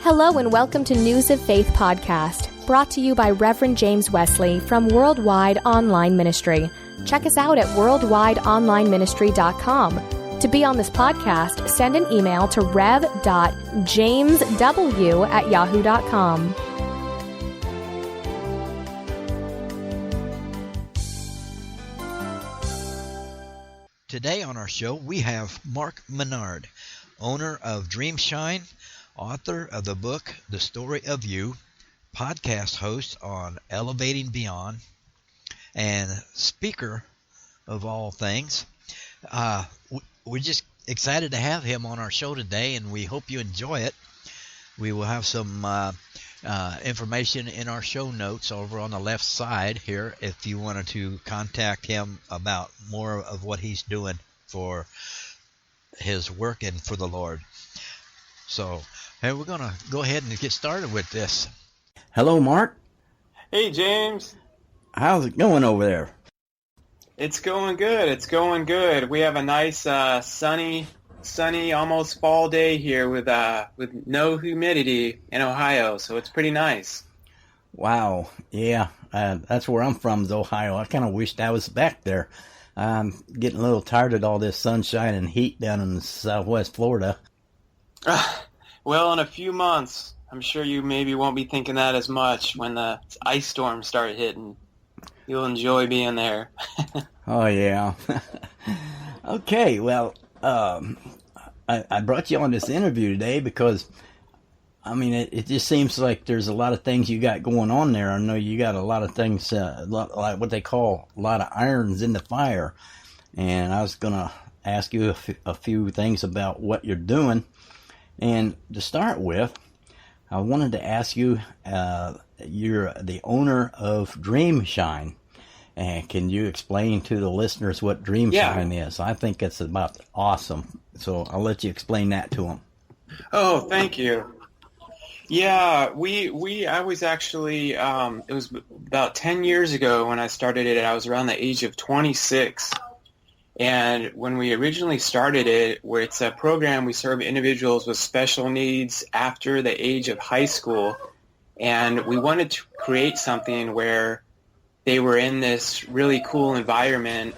Hello and welcome to News of Faith podcast, brought to you by Rev. James Wesley from Worldwide Online Ministry. Check us out at worldwideonlineministry.com. To be on this podcast, send an email to rev.jamesw@yahoo.com. Today on our show, we have Mark Minard, owner of Dreamshine, author of the book The Story of You, podcast host on Elevating Beyond, and speaker of all things. We're just excited to have him on our show today, and we hope you enjoy it. We will have some information in our show notes over on the left side here if you wanted to contact him about more of what he's doing for his work and for the Lord. So, hey, we're going to go ahead and get started with this. Hello, Mark. Hey, James. How's it going over there? It's going good. It's going good. We have a nice sunny, almost fall day here with no humidity in Ohio, so it's pretty nice. Wow. Yeah, that's where I'm from, is Ohio. I kind of wished I was back there. I'm getting a little tired of all this sunshine and heat down in southwest Florida. Well, in a few months, I'm sure you maybe won't be thinking that as much when the ice storms start hitting. You'll enjoy being there. Oh, yeah. Okay, well, I brought you on this interview today because, I mean, it just seems like there's a lot of things you got going on there. I know you got a lot of things, like what they call a lot of irons in the fire. And I was going to ask you a few things about what you're doing. And to start with, I wanted to ask you, you're the owner of Dreamshine. And can you explain to the listeners what Dreamshine is? I think it's about awesome. So I'll let you explain that to them. Oh, thank you. Yeah, I was actually, it was about 10 years ago when I started it. I was around the age of 26. And when we originally started it, where it's a program, we serve individuals with special needs after the age of high school. And we wanted to create something where they were in this really cool environment,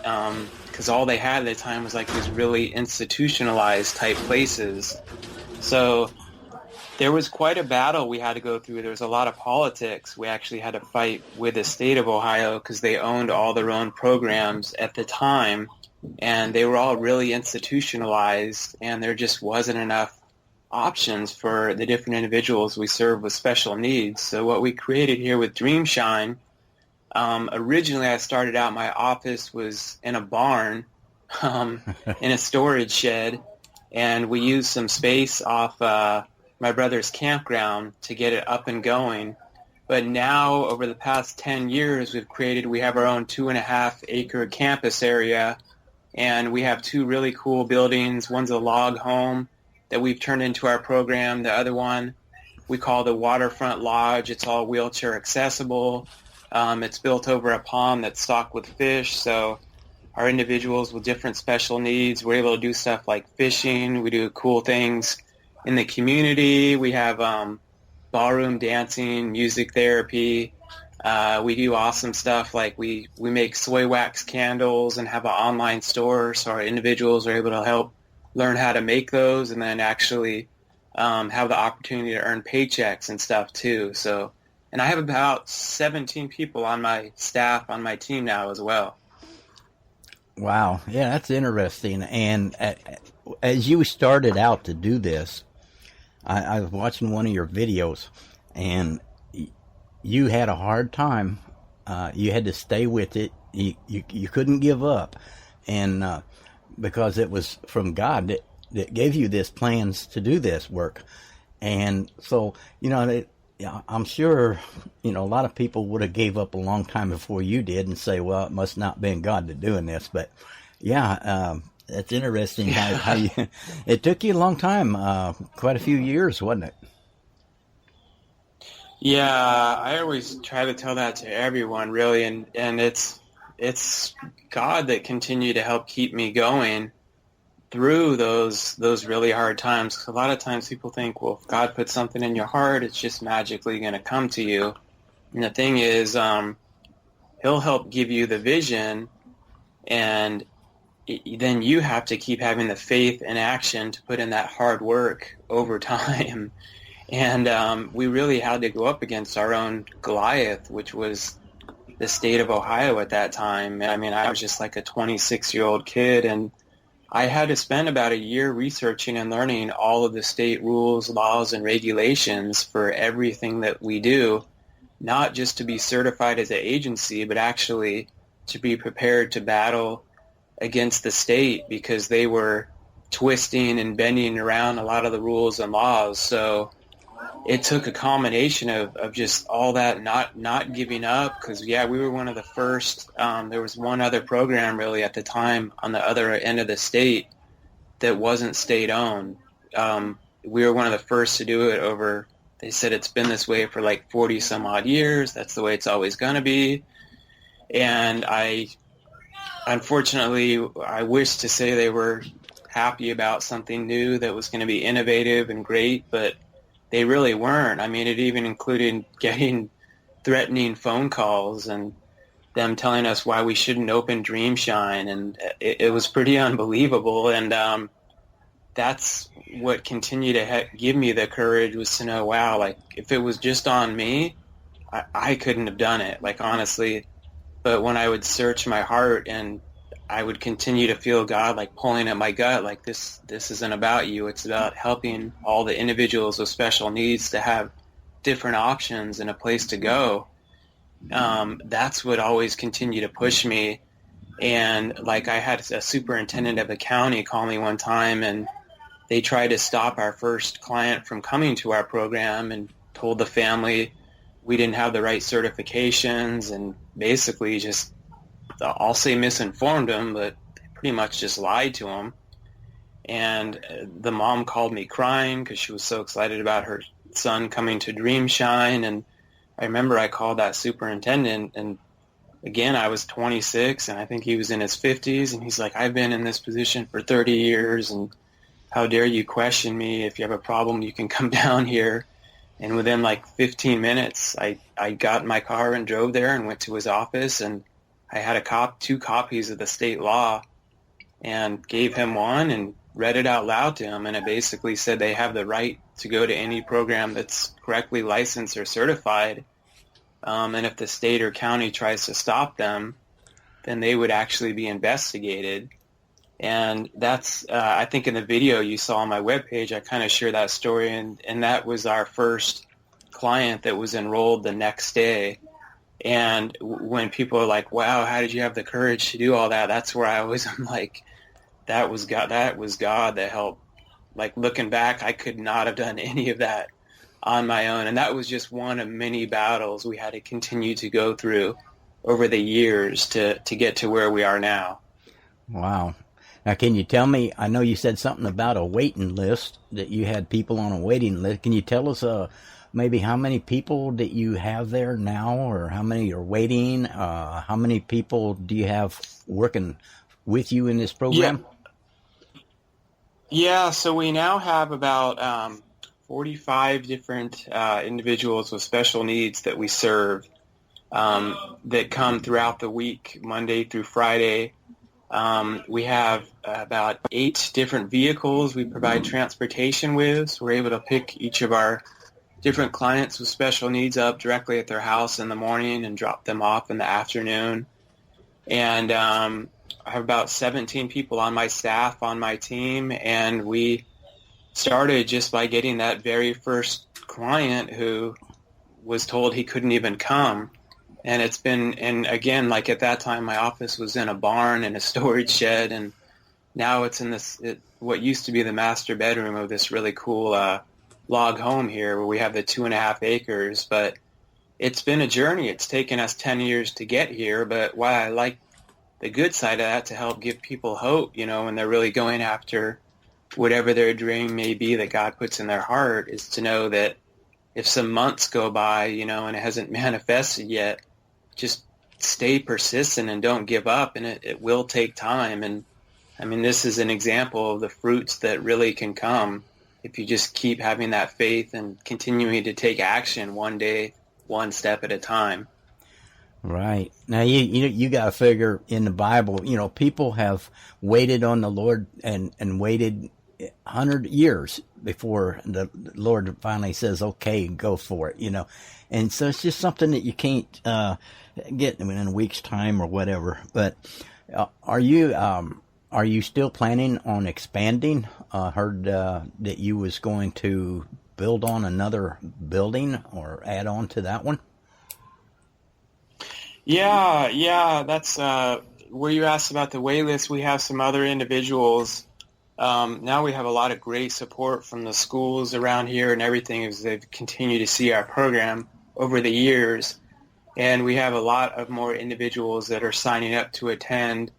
because all they had at the time was like these really institutionalized type places. So there was quite a battle we had to go through. There was a lot of politics. We actually had to fight with the state of Ohio because they owned all their own programs at the time. And they were all really institutionalized, and there just wasn't enough options for the different individuals we serve with special needs. So what we created here with Dreamshine, originally I started out, my office was in a barn, in a storage shed, and we used some space off my brother's campground to get it up and going. But now, over the past 10 years, we have our own 2.5-acre campus area. And we have two really cool buildings. One's a log home that we've turned into our program. The other one we call the Waterfront Lodge. It's all wheelchair accessible. It's built over a pond that's stocked with fish. So our individuals with different special needs, we're able to do stuff like fishing. We do cool things in the community. We have ballroom dancing, music therapy. We do awesome stuff like we make soy wax candles and have an online store, so our individuals are able to help learn how to make those and then actually have the opportunity to earn paychecks and stuff too. So, and I have about 17 people on my staff, on my team now as well. Wow. Yeah, that's interesting. And as you started out to do this, I was watching one of your videos, and you had a hard time. You had to stay with it. You couldn't give up, and because it was from God that gave you this plans to do this work. And so, I'm sure a lot of people would have gave up a long time before you did and say, well, it must not been God that doing this. But yeah, it's interesting how you. It took you a long time, quite a few years, wasn't it? Yeah, I always try to tell that to everyone, really, and it's God that continued to help keep me going through those really hard times. 'Cause a lot of times people think, well, if God puts something in your heart, it's just magically going to come to you. And the thing is, he'll help give you the vision, and then you have to keep having the faith and action to put in that hard work over time. And we really had to go up against our own Goliath, which was the state of Ohio at that time. I mean, I was just like a 26-year-old kid, and I had to spend about a year researching and learning all of the state rules, laws, and regulations for everything that we do, not just to be certified as an agency, but actually to be prepared to battle against the state, because they were twisting and bending around a lot of the rules and laws. So it took a combination of just all that, not giving up, because, yeah, we were one of the first. There was one other program really at the time on the other end of the state that wasn't state-owned. We were one of the first to do it over, they said it's been this way for like 40-some-odd years. That's the way it's always going to be. And unfortunately, I wish to say they were happy about something new that was going to be innovative and great, but they really weren't. I mean, it even included getting threatening phone calls and them telling us why we shouldn't open Dreamshine, and it was pretty unbelievable. And that's what continued to give me the courage, was to know, wow, like, if it was just on me, I couldn't have done it, like, honestly. But when I would search my heart and I would continue to feel God like pulling at my gut, like, this isn't about you. It's about helping all the individuals with special needs to have different options and a place to go. That's what always continued to push me. And like, I had a superintendent of the county call me one time, and they tried to stop our first client from coming to our program, and told the family we didn't have the right certifications, and basically just, I'll say misinformed them, but they pretty much just lied to them. And the mom called me crying because she was so excited about her son coming to Dreamshine. And I remember I called that superintendent, and again, I was 26, and I think he was in his 50s, and he's like, I've been in this position for 30 years, and how dare you question me? If you have a problem, you can come down here. And within like 15 minutes, I got in my car and drove there and went to his office, and I had two copies of the state law, and gave him one and read it out loud to him. And it basically said they have the right to go to any program that's correctly licensed or certified. And if the state or county tries to stop them, then they would actually be investigated. And that's, I think in the video you saw on my webpage, I kind of share that story. And that was our first client that was enrolled the next day. And when people are like, wow, how did you have the courage to do all that? That's where I always am like, that was God that helped. Like, looking back, I could not have done any of that on my own. And that was just one of many battles we had to continue to go through over the years to get to where we are now. Wow. Now, can you tell me, I know you said something about a waiting list, that you had people on a waiting list. Can you tell us maybe how many people that you have there now, or how many are waiting? How many people do you have working with you in this program? Yeah, so we now have about 45 different individuals with special needs that we serve, that come throughout the week, Monday through Friday. We have about 8 different vehicles we provide transportation with. So we're able to pick each of our different clients with special needs up directly at their house in the morning and drop them off in the afternoon. And I have about 17 people on my staff, on my team, and we started just by getting that very first client who was told he couldn't even come. And it's been, and again, like at that time, my office was in a barn in a storage shed, and now it's in what used to be the master bedroom of this really cool log home here, where we have the 2.5 acres. But it's been a journey. It's taken us 10 years to get here, but why I like the good side of that, to help give people hope, when they're really going after whatever their dream may be that God puts in their heart, is to know that if some months go by, and it hasn't manifested yet, just stay persistent and don't give up, and it will take time. And I mean, this is an example of the fruits that really can come if you just keep having that faith and continuing to take action one day, one step at a time. Right. Now, you got to figure in the Bible, people have waited on the Lord and waited 100 years before the Lord finally says, okay, go for it, And so it's just something that you can't get in a week's time or whatever. But are you still planning on expanding? Heard that you was going to build on another building or add on to that one? Yeah, that's where you asked about the wait list. We have some other individuals. Now we have a lot of great support from the schools around here and everything as they've continued to see our program over the years. And we have a lot of more individuals that are signing up to attend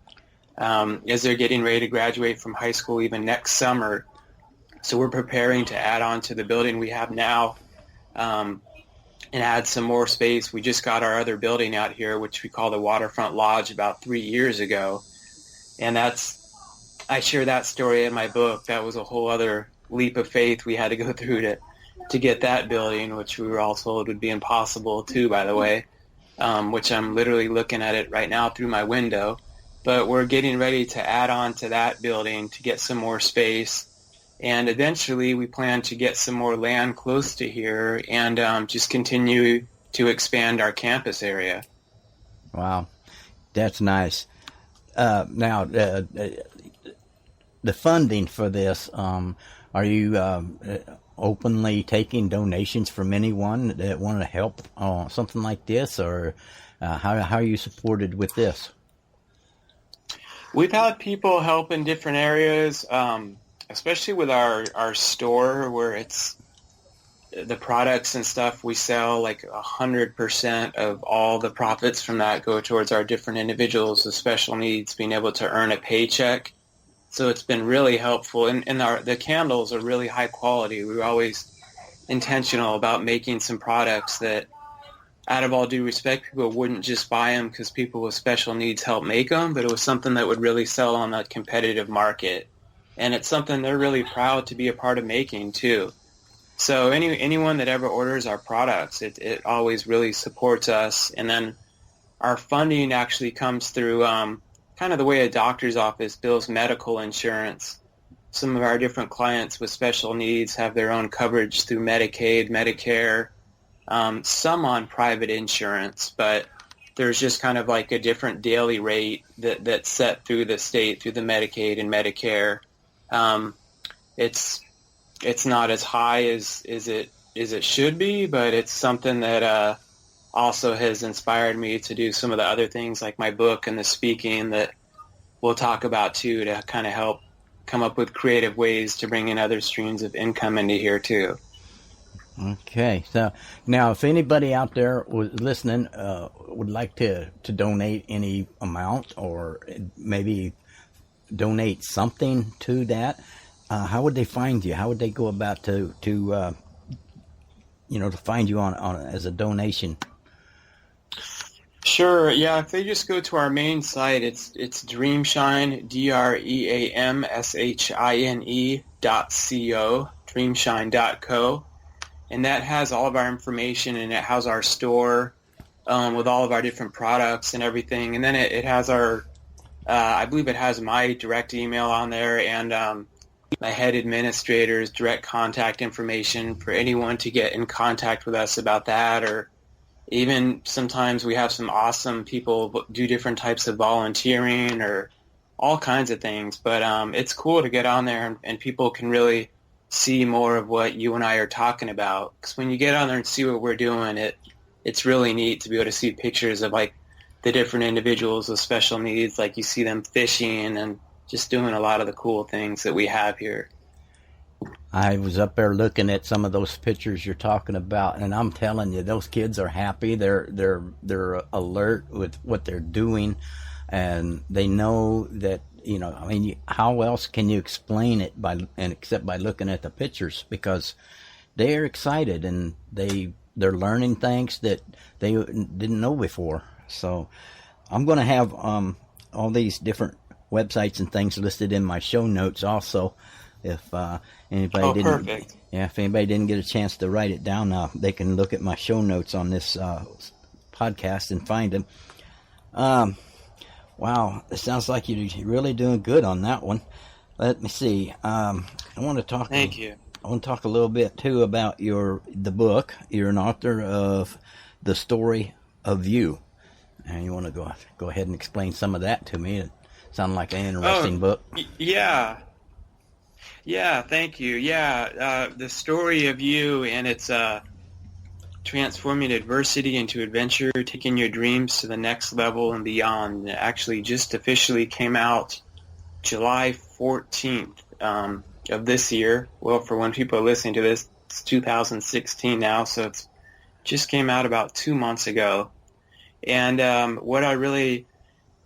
as they're getting ready to graduate from high school even next summer. So we're preparing to add on to the building we have now and add some more space. We just got our other building out here, which we call the Waterfront Lodge, about 3 years ago. And I share that story in my book. That was a whole other leap of faith we had to go through to get that building, which we were all told would be impossible too, by the way, which I'm literally looking at it right now through my window. But we're getting ready to add on to that building to get some more space. And eventually we plan to get some more land close to here and just continue to expand our campus area. Wow, that's nice. Now, the funding for this, are you openly taking donations from anyone that want to help something like this, or how are you supported with this? We've had people help in different areas, especially with our store where it's the products and stuff we sell, like 100% of all the profits from that go towards our different individuals with special needs being able to earn a paycheck. So it's been really helpful. And the candles are really high quality. We were always intentional about making some products that, out of all due respect, people wouldn't just buy them because people with special needs help make them, but it was something that would really sell on the competitive market. And it's something they're really proud to be a part of making, too. So anyone that ever orders our products, it always really supports us. And then our funding actually comes through kind of the way a doctor's office bills medical insurance. Some of our different clients with special needs have their own coverage through Medicaid, Medicare, some on private insurance, but there's just kind of like a different daily rate that's set through the state, through the Medicaid and Medicare. It's not as high as it should be, but it's something that also has inspired me to do some of the other things like my book and the speaking that we'll talk about too, to kind of help come up with creative ways to bring in other streams of income into here too. Okay, so now if anybody out there was listening would like to donate any amount or maybe donate something to that, how would they find you? How would they go about to find you on as a donation? Sure. Yeah. If they just go to our main site, it's Dreamshine, DREAMSHINE.co, Dreamshine.co. And that has all of our information, and it has our store with all of our different products and everything. And then it has our, I believe it has my direct email on there and my head administrator's direct contact information for anyone to get in contact with us about that. Or even sometimes we have some awesome people do different types of volunteering or all kinds of things. But it's cool to get on there and people can really see more of what you and I are talking about. Because when you get on there and see what we're doing, it's really neat to be able to see pictures of like the different individuals with special needs. Like you see them fishing and just doing a lot of the cool things that we have here. I was up there looking at some of those pictures you're talking about, and I'm telling you, those kids are happy. They're alert with what they're doing, and they know that. I mean, how else can you explain it except by looking at the pictures? Because they are excited and they're learning things that they didn't know before. So I'm going to have all these different websites and things listed in my show notes also. If anybody perfect. If anybody didn't get a chance to write it down, they can look at my show notes on this podcast and find them. Wow, it sounds like you're really doing good on that one. Let me see. I want to talk. Thank you. I want to talk a little bit too about the book. You're an author of The Story of You, and you want to go ahead and explain some of that to me. It sounds like an interesting book. Yeah. Thank you. The Story of You, and it's transforming adversity into adventure, taking your dreams to the next level and beyond. It actually just officially came out July 14th of this year. Well, for when people are listening to this, it's 2016 now, so it's just came out about 2 months ago. And what I really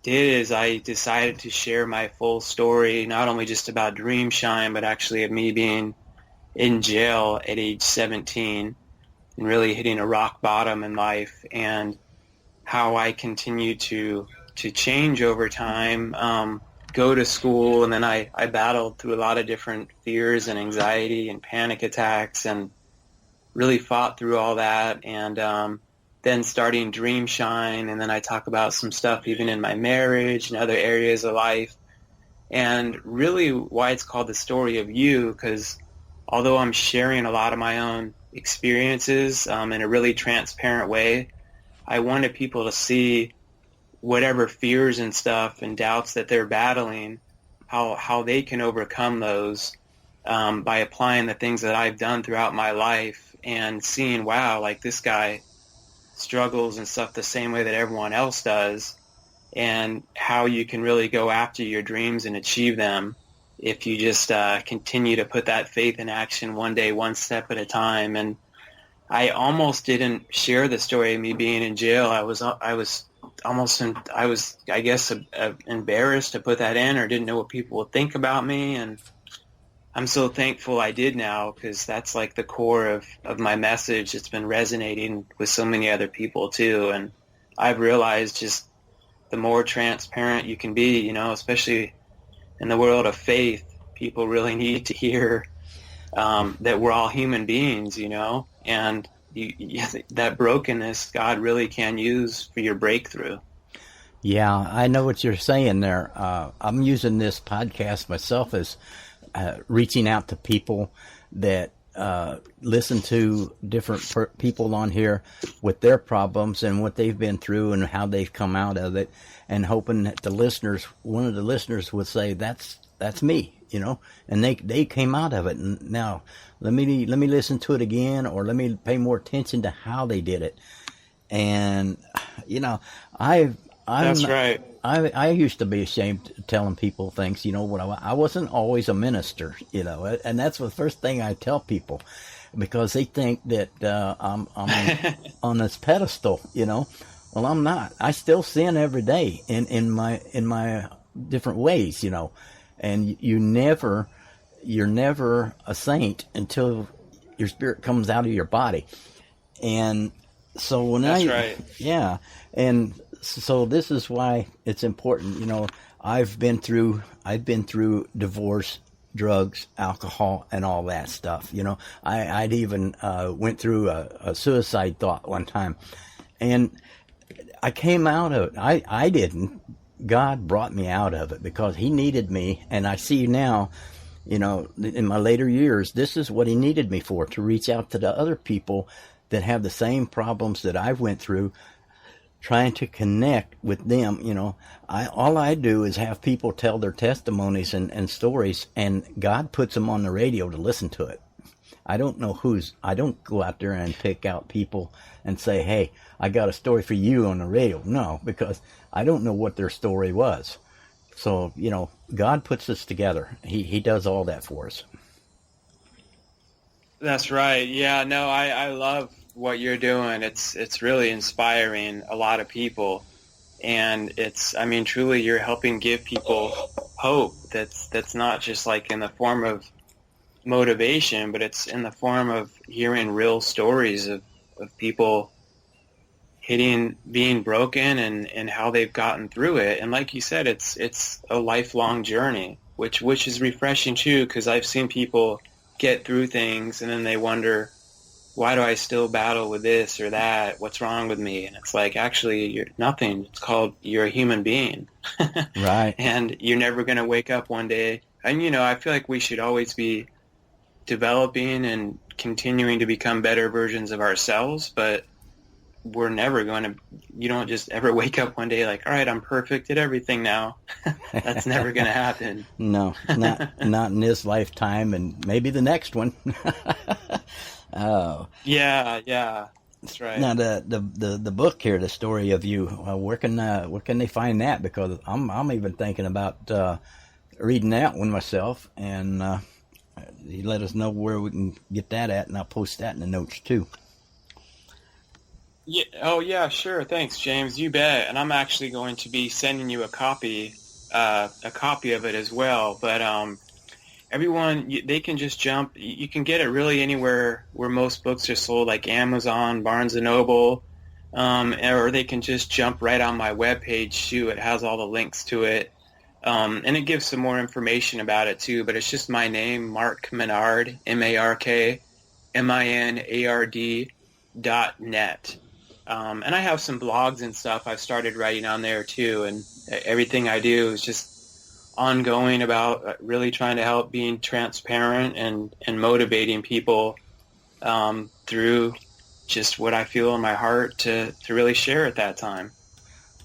did is I decided to share my full story, not only just about Dreamshine, but actually of me being in jail at age 17 and really hitting a rock bottom in life, and how I continue to change over time, go to school, and then I battled through a lot of different fears and anxiety and panic attacks, and really fought through all that, and then starting Dreamshine, and then I talk about some stuff even in my marriage and other areas of life. And really why it's called The Story of You, because although I'm sharing a lot of my own experiences in a really transparent way, I wanted people to see whatever fears and stuff and doubts that they're battling, how they can overcome those by applying the things that I've done throughout my life, and seeing, wow, like this guy struggles and stuff the same way that everyone else does, and how you can really go after your dreams and achieve them if you just continue to put that faith in action one day, one step at a time. And I almost didn't share the story of me being in jail. I was I guess embarrassed to put that in, or didn't know what people would think about me. And I'm so thankful I did now, because that's like the core of my message. It's been resonating with so many other people too. And I've realized just the more transparent you can be, especially in the world of faith, people really need to hear that we're all human beings, and that brokenness God really can use for your breakthrough. Yeah, I know what you're saying there. I'm using this podcast myself as reaching out to people that listen to different people on here with their problems and what they've been through and how they've come out of it, and hoping that one of the listeners would say, that's me, and they came out of it. And now let me listen to it again, or let me pay more attention to how they did it. And That's right. I used to be ashamed of telling people things, I wasn't always a minister, and that's the first thing I tell people, because they think that I'm on this pedestal, Well, I'm not. I still sin every day in my different ways, and you're never a saint until your spirit comes out of your body. And so when That's right. Yeah. And so this is why it's important. I've been through divorce, drugs, alcohol, and all that stuff. I'd even went through a suicide thought one time, and I came out of it. I didn't. God brought me out of it because He needed me, and I see now, in my later years, this is what He needed me for, to reach out to the other people that have the same problems that I went through, trying to connect with them. All I do is have people tell their testimonies and stories, and God puts them on the radio to listen to it. I don't go out there and pick out people and say, hey, I got a story for you on the radio. No, because I don't know what their story was. So, God puts us together. He does all that for us. That's right. Yeah, no, I love what you're doing. It's really inspiring a lot of people, and truly you're helping give people hope that's not just like in the form of motivation, but it's in the form of hearing real stories of people being broken and how they've gotten through it. And like you said, it's a lifelong journey, which is refreshing too, because I've seen people get through things and then they wonder, why do I still battle with this or that? What's wrong with me? And it's like, actually, you're nothing. It's called, you're a human being. Right. And you're never going to wake up one day. And, I feel like we should always be developing and continuing to become better versions of ourselves, but we're never going to, you don't just ever wake up one day like, all right, I'm perfect at everything now. That's never going to happen. No, not in this lifetime, and maybe the next one. Oh. Yeah, that's right. Now the book here, The Story of You, where can they find that? Because I'm even thinking about reading that one myself, and you let us know where we can get that at, and I'll post that in the notes too. Yeah. Oh, yeah. Sure. Thanks, James. You bet. And I'm actually going to be sending you a copy of it as well. But everyone, they can just jump. You can get it really anywhere where most books are sold, like Amazon, Barnes and Noble, or they can just jump right on my webpage too. It has all the links to it, and it gives some more information about it too. But it's just my name, Mark Minard, MarkMinard.net. And I have some blogs and stuff I've started writing on there too, and everything I do is just ongoing about really trying to help being transparent and motivating people through just what I feel in my heart to really share at that time.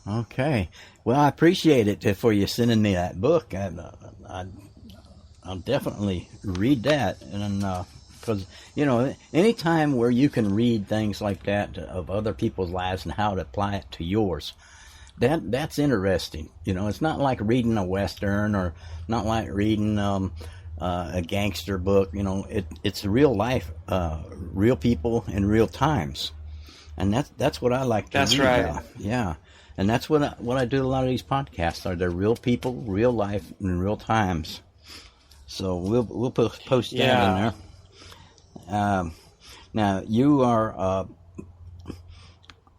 Okay. Well, I appreciate it for you sending me that book. I'll definitely read that, and because any time where you can read things like that of other people's lives and how to apply it to yours, that's interesting. It's not like reading a Western or not like reading a gangster book. It's real life, real people in real times, and that's what I like to read. That's right. Yeah, and that's what I do. A lot of these podcasts they're real people, real life, in real times. So we'll post that in there. Now you are.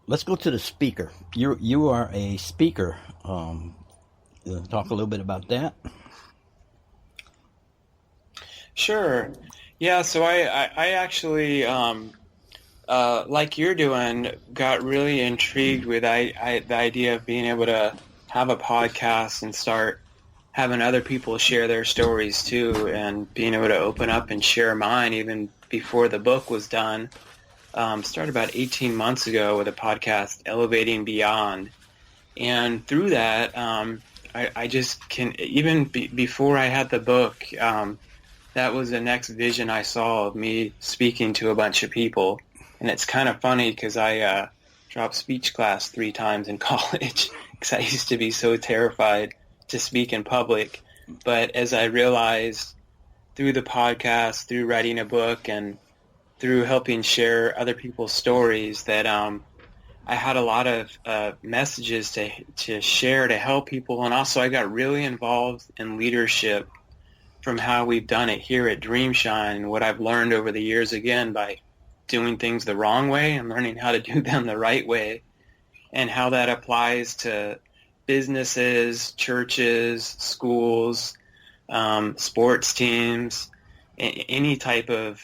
Let's go to the speaker. You are a speaker. Talk a little bit about that. Sure. Yeah. So I actually, like you're doing, got really intrigued with the idea of being able to have a podcast and start having other people share their stories too, and being able to open up and share mine even before the book was done. Started about 18 months ago with a podcast, Elevating Beyond. And through that, I just can, even before I had the book, that was the next vision I saw of me speaking to a bunch of people. And it's kind of funny because I dropped speech class 3 times in college because I used to be so terrified to speak in public. But as I realized through the podcast, through writing a book, and through helping share other people's stories, that I had a lot of messages to share to help people. And also I got really involved in leadership from how we've done it here at Dreamshine, and what I've learned over the years, again, by doing things the wrong way and learning how to do them the right way, and how that applies to businesses, churches, schools, sports teams, any type of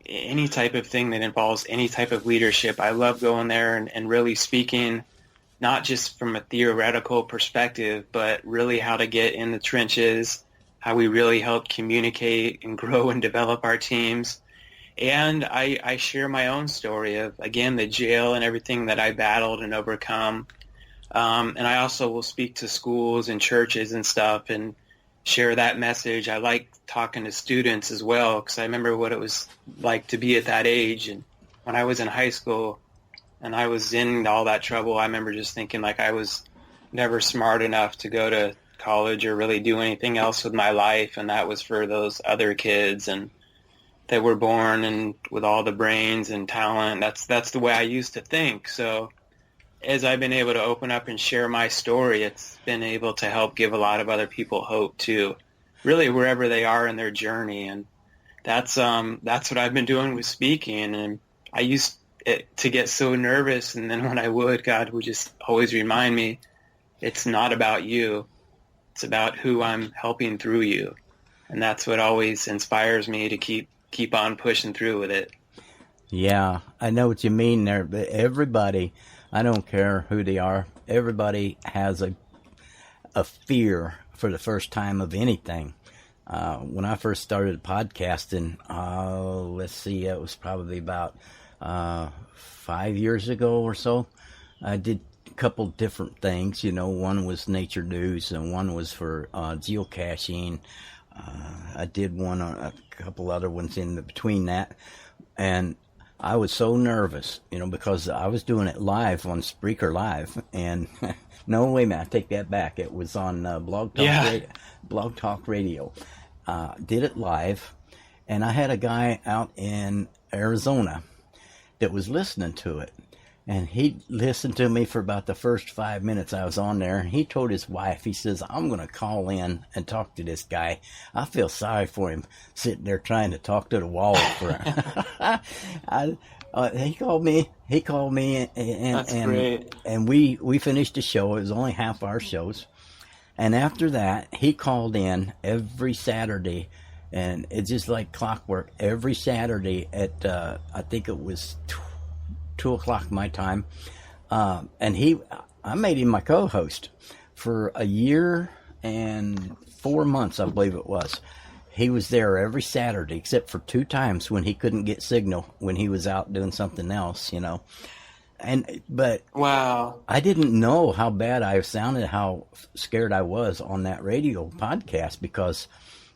thing that involves any type of leadership. I love going there and really speaking, not just from a theoretical perspective, but really how to get in the trenches, how we really help communicate and grow and develop our teams. And I share my own story of, again, the jail and everything that I battled and overcome. And I also will speak to schools and churches and stuff and share that message. I like talking to students as well, because I remember what it was like to be at that age. And when I was in high school and I was in all that trouble, I remember just thinking like I was never smart enough to go to college or really do anything else with my life. And that was for those other kids and that were born and with all the brains and talent. That's the way I used to think. So as I've been able to open up and share my story, it's been able to help give a lot of other people hope too, really wherever they are in their journey. And that's what I've been doing with speaking. And I used to get so nervous. And then when I would, God would just always remind me, it's not about you. It's about who I'm helping through you. And that's what always inspires me to keep on pushing through with it. Yeah, I know what you mean there. But everybody, I don't care who they are, everybody has a fear for the first time of anything. When I first started podcasting, let's see, it was probably about 5 years ago or so. I did a couple different things. One was nature news and one was for geocaching. I did one on a couple other ones in between that. And I was so nervous, because I was doing it live on Spreaker Live. And no, wait a minute, I take that back. It was on Blog Talk Radio. Did it live, and I had a guy out in Arizona that was listening to it, and he listened to me for about the first 5 minutes I was on there. He told his wife, he says, I'm going to call in and talk to this guy. I feel sorry for him sitting there trying to talk to the wall for he called me and we finished the show. It was only half-hour shows. And after that, he called in every Saturday, and it's just like clockwork. Every Saturday at, I think it was 2 o'clock my time. And I made him my co-host for a year and 4 months, I believe it was. He was there every Saturday, except for 2 times when he couldn't get signal, when he was out doing something else, But wow, I didn't know how bad I sounded, how scared I was on that radio podcast, because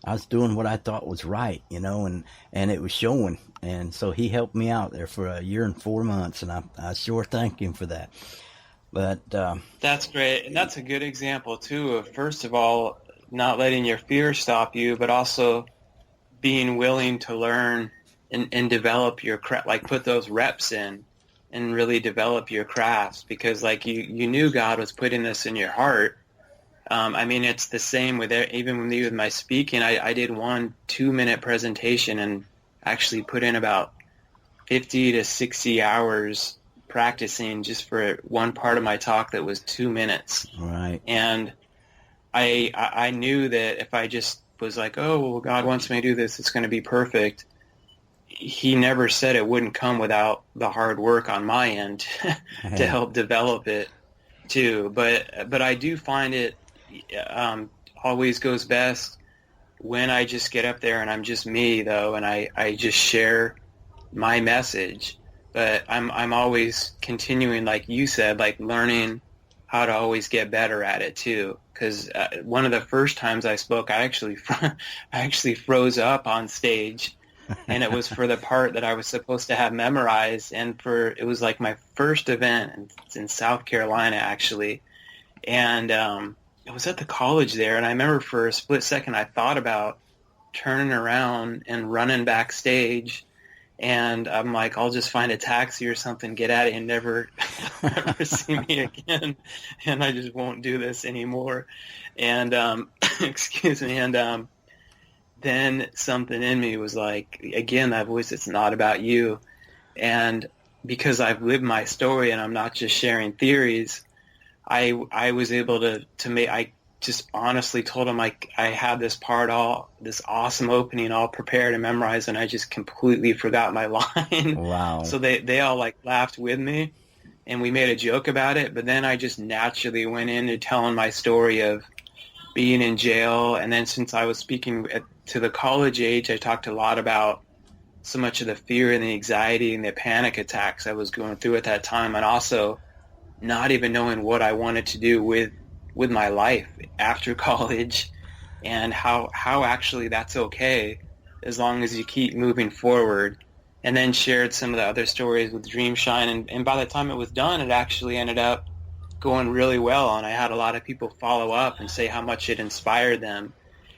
I was doing what I thought was right, and it was showing. And so he helped me out there for a year and 4 months, and I sure thank him for that. But that's great, and that's a good example too of, first of all, not letting your fear stop you, but also being willing to learn and develop your craft, like put those reps in. And really develop your crafts, because like you knew God was putting this in your heart. It's the same with even with my speaking. I did 1 2-minute presentation and actually put in about 50 to 60 hours practicing just for one part of my talk that was 2 minutes. Right. And I knew that if I just was like, oh, well, God wants me to do this, it's going to be perfect. He never said it wouldn't come without the hard work on my end to help develop it too. But I do find it always goes best when I just get up there and I'm just me, though, and I just share my message. But I'm always continuing, like you said, like learning how to always get better at it too. Because one of the first times I spoke, I actually froze up on stage. And it was for the part that I was supposed to have memorized, and it was like my first event in South Carolina, actually, and it was at the college there, and I remember for a split second I thought about turning around and running backstage, and I'm like, I'll just find a taxi or something, get out of here, and never see me again, and I just won't do this anymore, and excuse me, and then something in me was like, again, that voice, it's not about you. And because I've lived my story and I'm not just sharing theories, I was able to make, I just honestly told him, like, I had this awesome opening all prepared and memorized, and I just completely forgot my line. Wow. So they all like laughed with me, and we made a joke about it. But then I just naturally went into telling my story of being in jail. And then since I was speaking to the college age, I talked a lot about so much of the fear and the anxiety and the panic attacks I was going through at that time, and also not even knowing what I wanted to do with my life after college, and how actually that's okay as long as you keep moving forward. And then shared some of the other stories with Dreamshine, and by the time it was done, it actually ended up going really well, and I had a lot of people follow up and say how much it inspired them.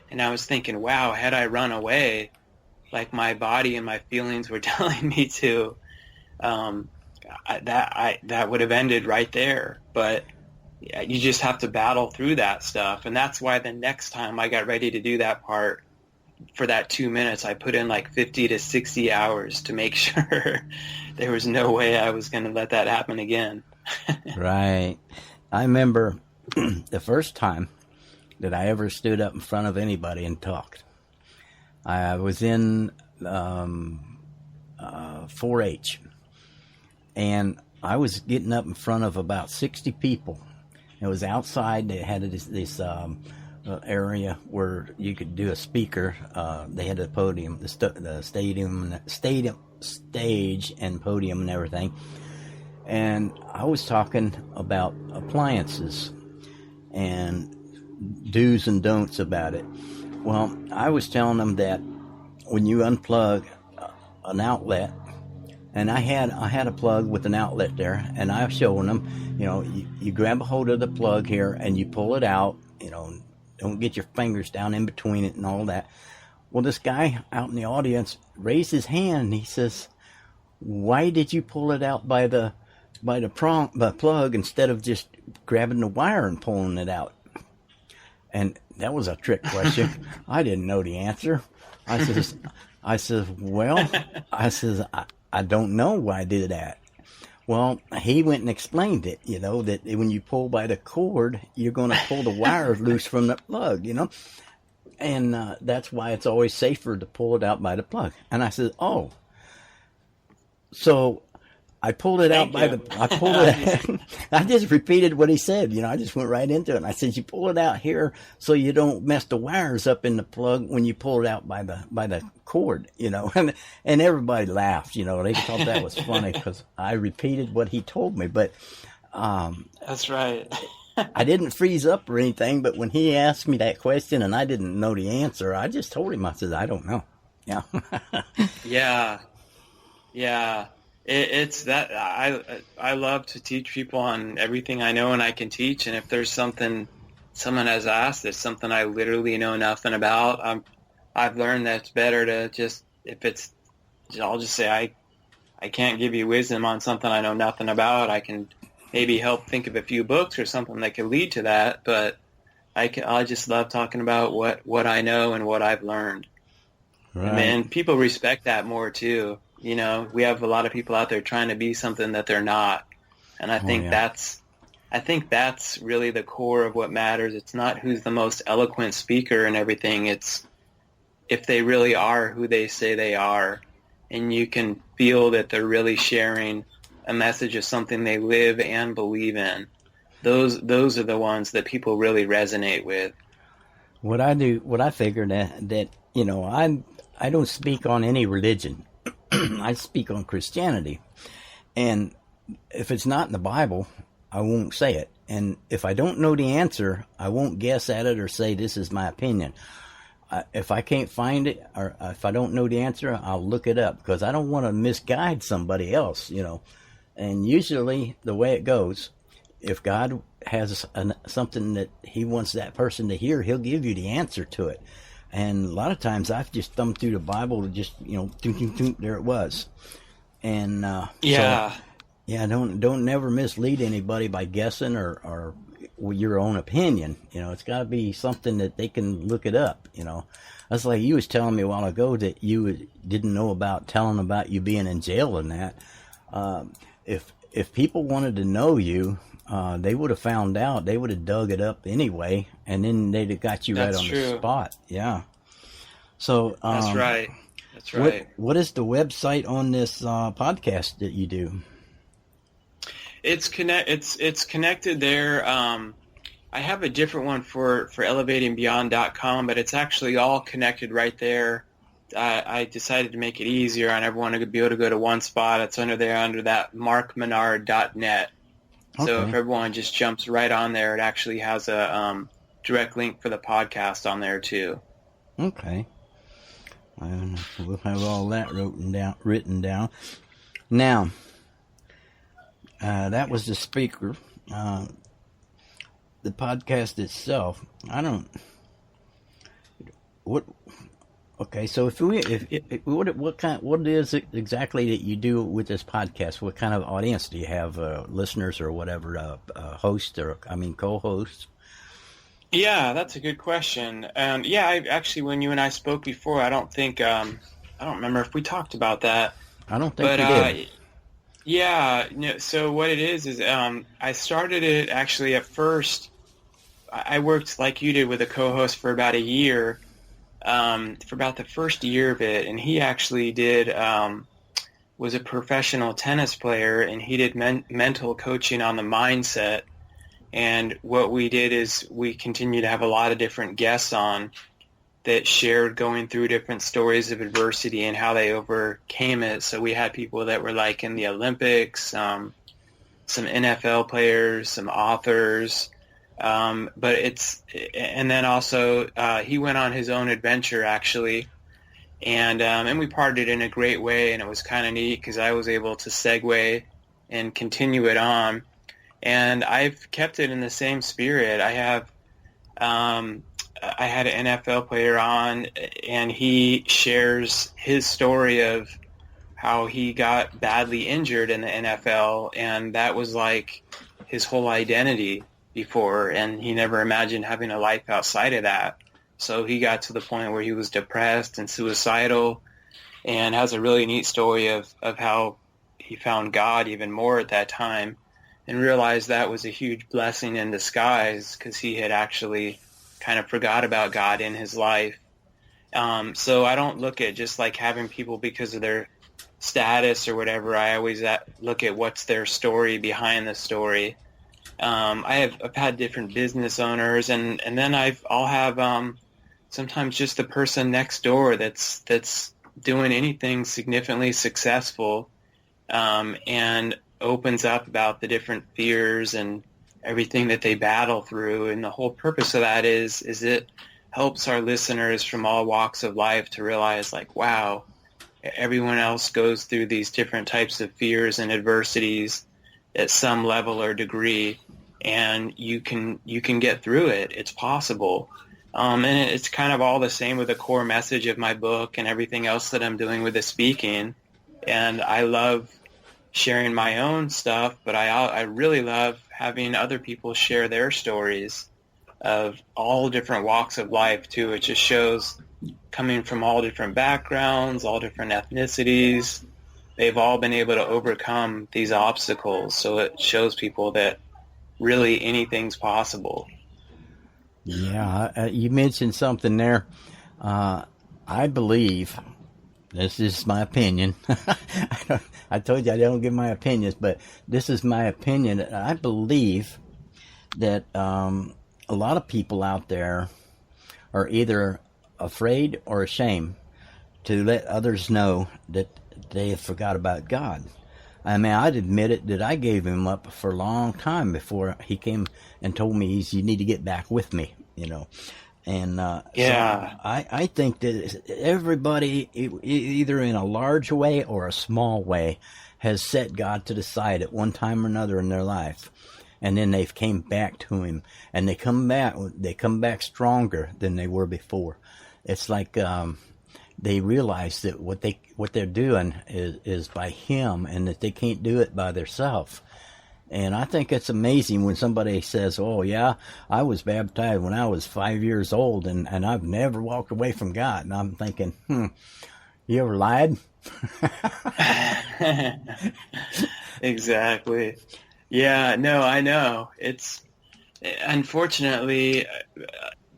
And I was thinking, wow, had I run away, like my body and my feelings were telling me to, that would have ended right there. But yeah, you just have to battle through that stuff. And that's why the next time I got ready to do that part, for that 2 minutes, I put in like 50 to 60 hours to make sure there was no way I was going to let that happen again. Right. I remember the first time that I ever stood up in front of anybody and talked. I was in 4-H, and I was getting up in front of about 60 people. It was outside. They had this area where you could do a speaker. They had a podium, the stadium stage and podium and everything. And I was talking about appliances and do's and don'ts about it. Well, I was telling them that when you unplug an outlet, and I had a plug with an outlet there, and I was showing them, you grab a hold of the plug here and you pull it out, don't get your fingers down in between it and all that. Well, this guy out in the audience raised his hand and he says, "Why did you pull it out by the plug instead of just grabbing the wire and pulling it out?" And that was a trick question. I didn't know the answer. I says, I don't know why I did that. Well, he went and explained it, that when you pull by the cord, you're going to pull the wire loose from the plug, and that's why it's always safer to pull it out by the plug. And I said, oh, so I pulled it out by I just repeated what he said, I just went right into it. And I said, you pull it out here so you don't mess the wires up in the plug when you pull it out by the cord, and everybody laughed, they thought that was funny because I repeated what he told me, but, that's right. I didn't freeze up or anything, but when he asked me that question and I didn't know the answer, I just told him, I said, I don't know. Yeah. Yeah. It's that I love to teach people on everything I know and I can teach. And if there's something someone has asked, it's something I literally know nothing about, I've learned that it's better to I'll just say I can't give you wisdom on something I know nothing about. I can maybe help think of a few books or something that could lead to that, but I just love talking about what I know and what I've learned. Right. And people respect that more too. We have a lot of people out there trying to be something that they're not. And I think that's really the core of what matters. It's not who's the most eloquent speaker and everything. It's if they really are who they say they are, and you can feel that they're really sharing a message of something they live and believe in. Those are the ones that people really resonate with. What I figured that I don't speak on any religion. I speak on Christianity. And if it's not in the Bible, I won't say it. And if I don't know the answer, I won't guess at it or say this is my opinion. If I can't find it, or if I don't know the answer, I'll look it up because I don't want to misguide somebody else, And usually the way it goes, if God has something that he wants that person to hear, he'll give you the answer to it. And a lot of times I've just thumbed through the Bible to just, there it was. And don't never mislead anybody by guessing or your own opinion. It's got to be something that they can look it up. That's like you was telling me a while ago that you didn't know about telling about you being in jail and that. If people wanted to know you, they would have found out. They would have dug it up anyway, and then they'd have got you right on the spot. Yeah. So that's right. That's right. What is the website on this podcast that you do? It's connected there. I have a different one for elevatingbeyond.com, but it's actually all connected right there. I decided to make it easier on everyone to be able to go to one spot. It's under that markminard.net. Okay. So if everyone just jumps right on there, it actually has a direct link for the podcast on there too. Okay. We'll have all that written down. Now, that was the speaker. The podcast itself, okay, so what is it exactly that you do with this podcast? What kind of audience do you have? Listeners or whatever, hosts or co-hosts? Yeah, that's a good question. Yeah, I actually, when you and I spoke before, I don't think, I don't remember if we talked about that. I don't think But we did. yeah, no, so what it is I started it actually at first. I worked like you did with a co-host for about a year, for about the first year of it, and he actually did was a professional tennis player, and he did mental coaching on the mindset. And what we did is we continued to have a lot of different guests on that shared going through different stories of adversity and how they overcame it. So we had people that were like in the Olympics, some NFL players, some authors, and then also he went on his own adventure actually, and we parted in a great way, and it was kind of neat because I was able to segue and continue it on, and I've kept it in the same spirit. I had an NFL player on, and he shares his story of how he got badly injured in the NFL, and that was like his whole identity before, and he never imagined having a life outside of that. So he got to the point where he was depressed and suicidal, and has a really neat story of how he found God even more at that time and realized that was a huge blessing in disguise because he had actually kind of forgot about God in his life. So I don't look at just like having people because of their status or whatever. I always look at what's their story behind the story. I've had different business owners, and then I'll have sometimes just the person next door that's doing anything significantly successful, and opens up about the different fears and everything that they battle through. And the whole purpose of that is it helps our listeners from all walks of life to realize, like, wow, everyone else goes through these different types of fears and adversities at some level or degree, and you can get through it. It's possible. And it's kind of all the same with the core message of my book and everything else that I'm doing with the speaking. And I love sharing my own stuff, but I really love having other people share their stories of all different walks of life too. It just shows coming from all different backgrounds, all different ethnicities. They've all been able to overcome these obstacles. So it shows people that really anything's possible. Yeah, you mentioned something there. I believe, this is my opinion. I told you I don't give my opinions, but this is my opinion. I believe that a lot of people out there are either afraid or ashamed to let others know that they have forgot about God. I mean, I'd admit it that I gave him up for a long time before he came and told me, you need to get back with me, you know. And yeah, so I think that everybody, either in a large way or a small way, has set God to the side at one time or another in their life, and then they've came back to Him, and they come back stronger than they were before. It's like they realize that what they're doing is by Him, and that they can't do it by themselves. And I think it's amazing when somebody says, oh, yeah, I was baptized when I was 5 years old, and I've never walked away from God. And I'm thinking, you ever lied? Exactly. Yeah, no, I know. It's unfortunately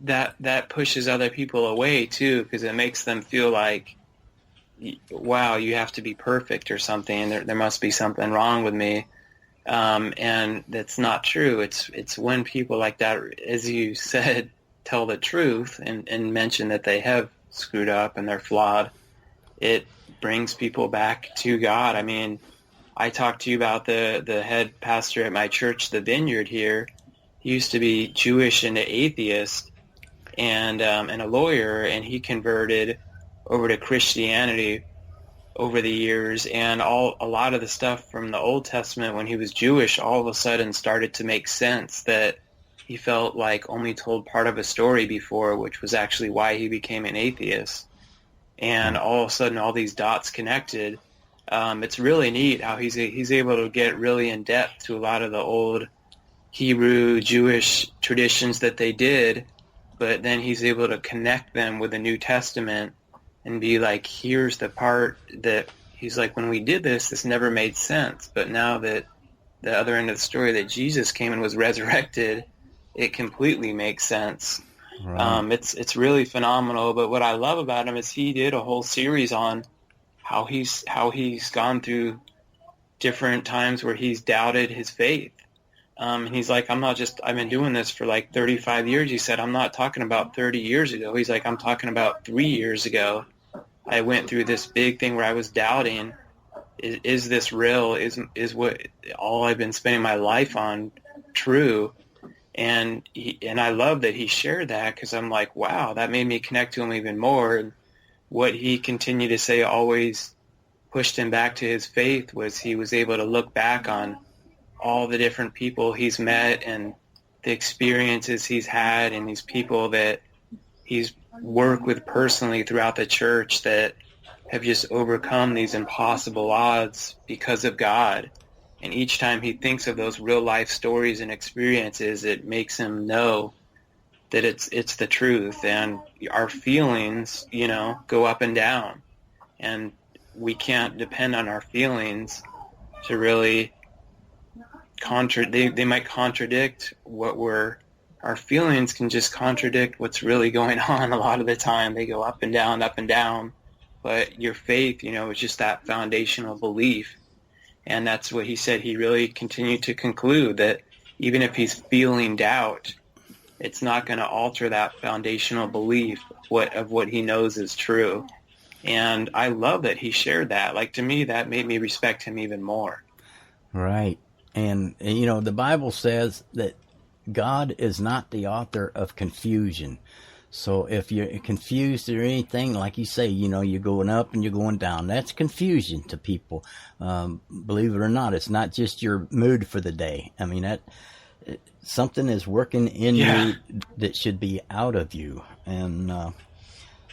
that pushes other people away, too, because it makes them feel like, wow, you have to be perfect or something. There must be something wrong with me. And that's not true. It's when people like that, as you said, tell the truth and mention that they have screwed up and they're flawed, it brings people back to God. I mean, I talked to you about the head pastor at my church, the Vineyard here. He used to be Jewish and an atheist and a lawyer, and he converted over to Christianity over the years, and a lot of the stuff from the Old Testament when he was Jewish all of a sudden started to make sense, that he felt like only told part of a story before, which was actually why he became an atheist. And all of a sudden all these dots connected. It's really neat how he's able to get really in depth to a lot of the old Hebrew Jewish traditions that they did, but then he's able to connect them with the New Testament and be like, here's the part that he's like, when we did this, this never made sense. But now that the other end of the story, that Jesus came and was resurrected, it completely makes sense. Right. It's really phenomenal. But what I love about him is he did a whole series on how he's gone through different times where he's doubted his faith. And he's like, I've been doing this for like 35 years. He said, I'm not talking about 30 years ago. He's like, I'm talking about 3 years ago. I went through this big thing where I was doubting, is this real? Is what all I've been spending my life on true? And I love that he shared that, because I'm like, wow, that made me connect to him even more. And what he continued to say always pushed him back to his faith was he was able to look back on all the different people he's met and the experiences he's had, and these people that he's worked with personally throughout the church that have just overcome these impossible odds because of God. And each time he thinks of those real life stories and experiences, it makes him know that it's the truth. And our feelings, go up and down, and we can't depend on our feelings to really they might contradict our feelings can just contradict what's really going on. A lot of the time they go up and down, but your faith, is just that foundational belief. And that's what he said. He really continued to conclude that even if he's feeling doubt, it's not going to alter that foundational belief of what he knows is true. And I love that he shared that. Like, to me, that made me respect him even more. Right. And the Bible says that God is not the author of confusion. So if you're confused or anything, like you say, you're going up and you're going down, that's confusion to people. Believe it or not, it's not just your mood for the day. I mean, something is working in you that should be out of you. And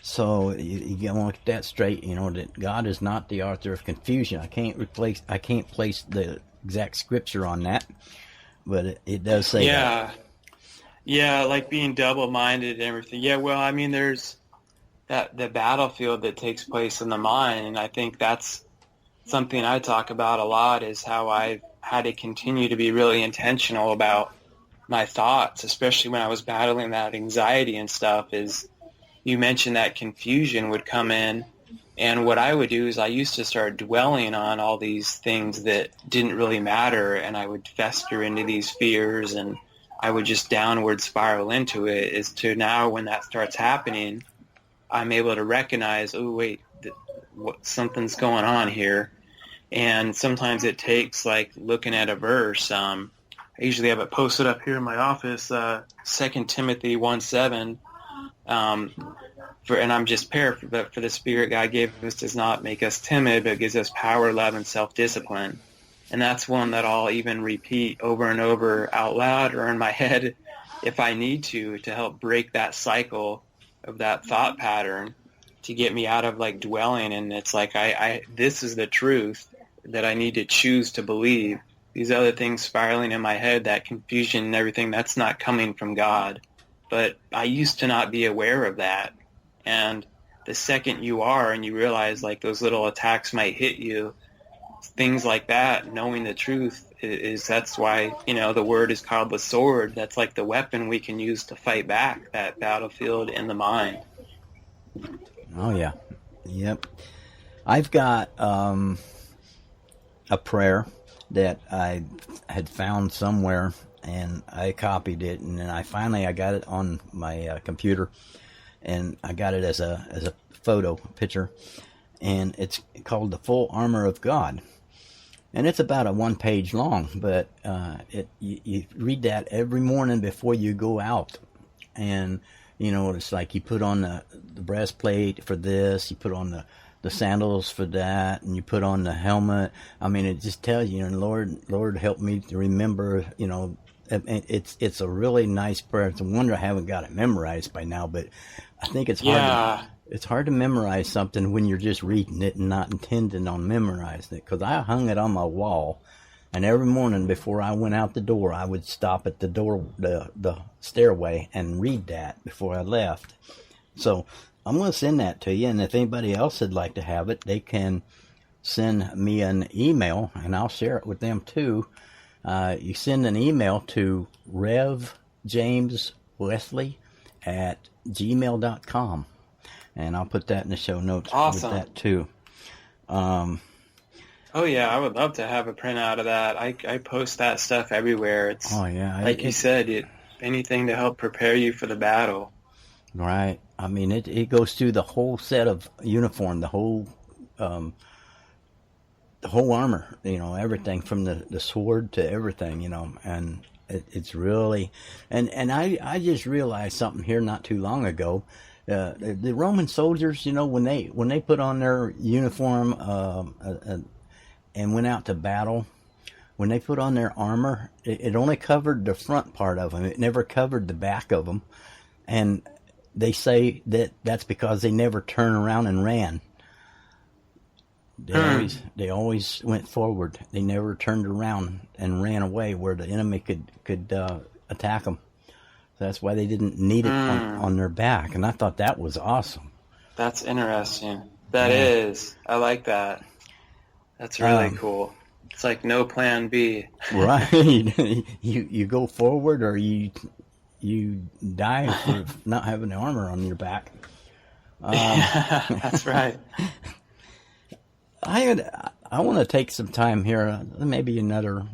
so you want to get that straight, that God is not the author of confusion. I can't place the exact scripture on that, but it does say that. Yeah, like being double-minded and everything. Yeah, well, I mean, there's the battlefield that takes place in the mind, and I think that's something I talk about a lot, is how I've had to continue to be really intentional about my thoughts, especially when I was battling that anxiety and stuff. Is you mentioned that confusion would come in, and what I would do is I used to start dwelling on all these things that didn't really matter, and I would fester into these fears, and I would just downward spiral into it. Is to now, when that starts happening, I'm able to recognize, oh, wait, something's going on here. And sometimes it takes, like, looking at a verse. I usually have it posted up here in my office, 2 Timothy 1:7. And I'm just paraphrasing, but for the Spirit God gave us does not make us timid, but gives us power, love, and self-discipline. And that's one that I'll even repeat over and over out loud or in my head if I need to help break that cycle of that thought pattern, to get me out of like dwelling. And it's like, this is the truth that I need to choose to believe. These other things spiraling in my head, that confusion and everything, that's not coming from God. But I used to not be aware of that. And the second you are, and you realize like those little attacks might hit you, things like that, knowing the truth that's why, the word is called the sword. That's like the weapon we can use to fight back that battlefield in the mind. Oh, yeah. Yep. I've got a prayer that I had found somewhere, and I copied it, and then I got it on my computer, and I got it as a picture, and it's called The Full Armor of God. And it's about a 1 page long, but you read that every morning before you go out. And, it's like you put on the breastplate for this, you put on the sandals for that, and you put on the helmet. I mean, it just tells you, Lord, help me to remember, it's a really nice prayer. It's a wonder I haven't got it memorized by now, but I think it's hard. It's hard to memorize something when you're just reading it and not intending on memorizing it, because I hung it on my wall, And every morning before I went out the door, I would stop at the door, the stairway, and read that before I left. So I'm going to send that to you, and if anybody else would like to have it, they can send me an email, and I'll share it with them too. You send an email to rev.jamesw@gmail.com, and I'll put that in the show notes. Awesome. With that too. Oh yeah, I would love to have a printout of that. I post that stuff everywhere. It's like you said, anything to help prepare you for the battle. Right. I mean, it goes through the whole set of uniform, the whole armor, everything from the sword to everything, and it's really, and I just realized something here not too long ago. The Roman soldiers, when they put on their uniform and went out to battle, when they put on their armor, it only covered the front part of them. It never covered the back of them. And they say that's because they never turned around and ran. They always went forward. They never turned around and ran away where the enemy could attack them. So that's why they didn't need it on their back. And I thought that was awesome. That's interesting. That is. I like that. That's really cool. It's like no plan B. Right. You go forward or you die for not having the armor on your back. Yeah, that's right. I want to take some time here, maybe another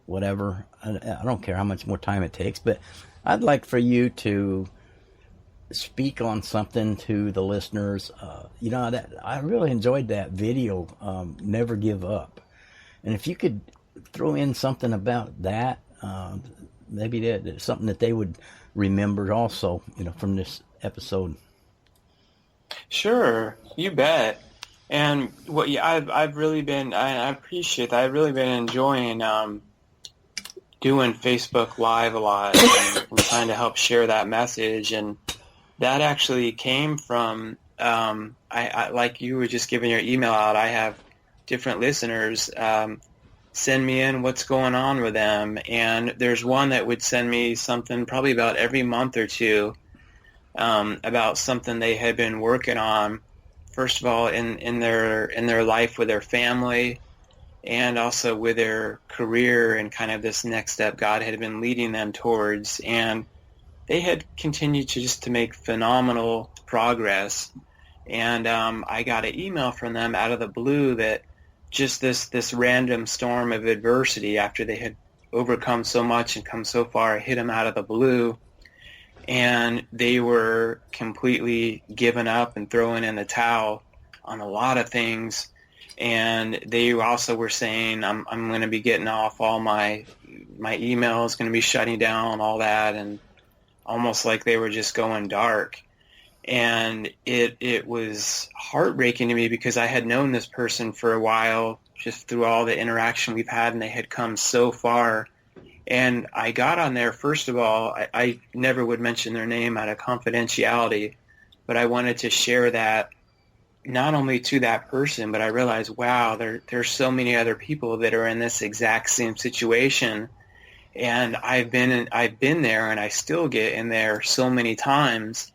whatever. I don't care how much more time it takes, but I'd like for you to speak on something to the listeners. That I really enjoyed that video, Never Give Up. And if you could throw in something about that, maybe that's something that they would remember also, from this episode. Sure, you bet. And I've really been, I appreciate that. I've really been enjoying doing Facebook Live a lot and trying to help share that message. And that actually came from, I like you were just giving your email out. I have different listeners send me in what's going on with them. And there's one that would send me something probably about every month or two about something they had been working on. First of all, in their life with their family, and also with their career and kind of this next step God had been leading them towards. And they had continued to make phenomenal progress. And I got an email from them out of the blue that just this random storm of adversity after they had overcome so much and come so far hit them out of the blue. And they were completely given up and throwing in the towel on a lot of things. And they also were saying, I'm going to be getting off all my emails, going to be shutting down all that, and almost like they were just going dark. And it was heartbreaking to me because I had known this person for a while, just through all the interaction we've had, and they had come so far. And I got on there, first of all, I never would mention their name out of confidentiality, but I wanted to share that not only to that person, but I realized, wow, there's so many other people that are in this exact same situation. And I've been there, and I still get in there so many times.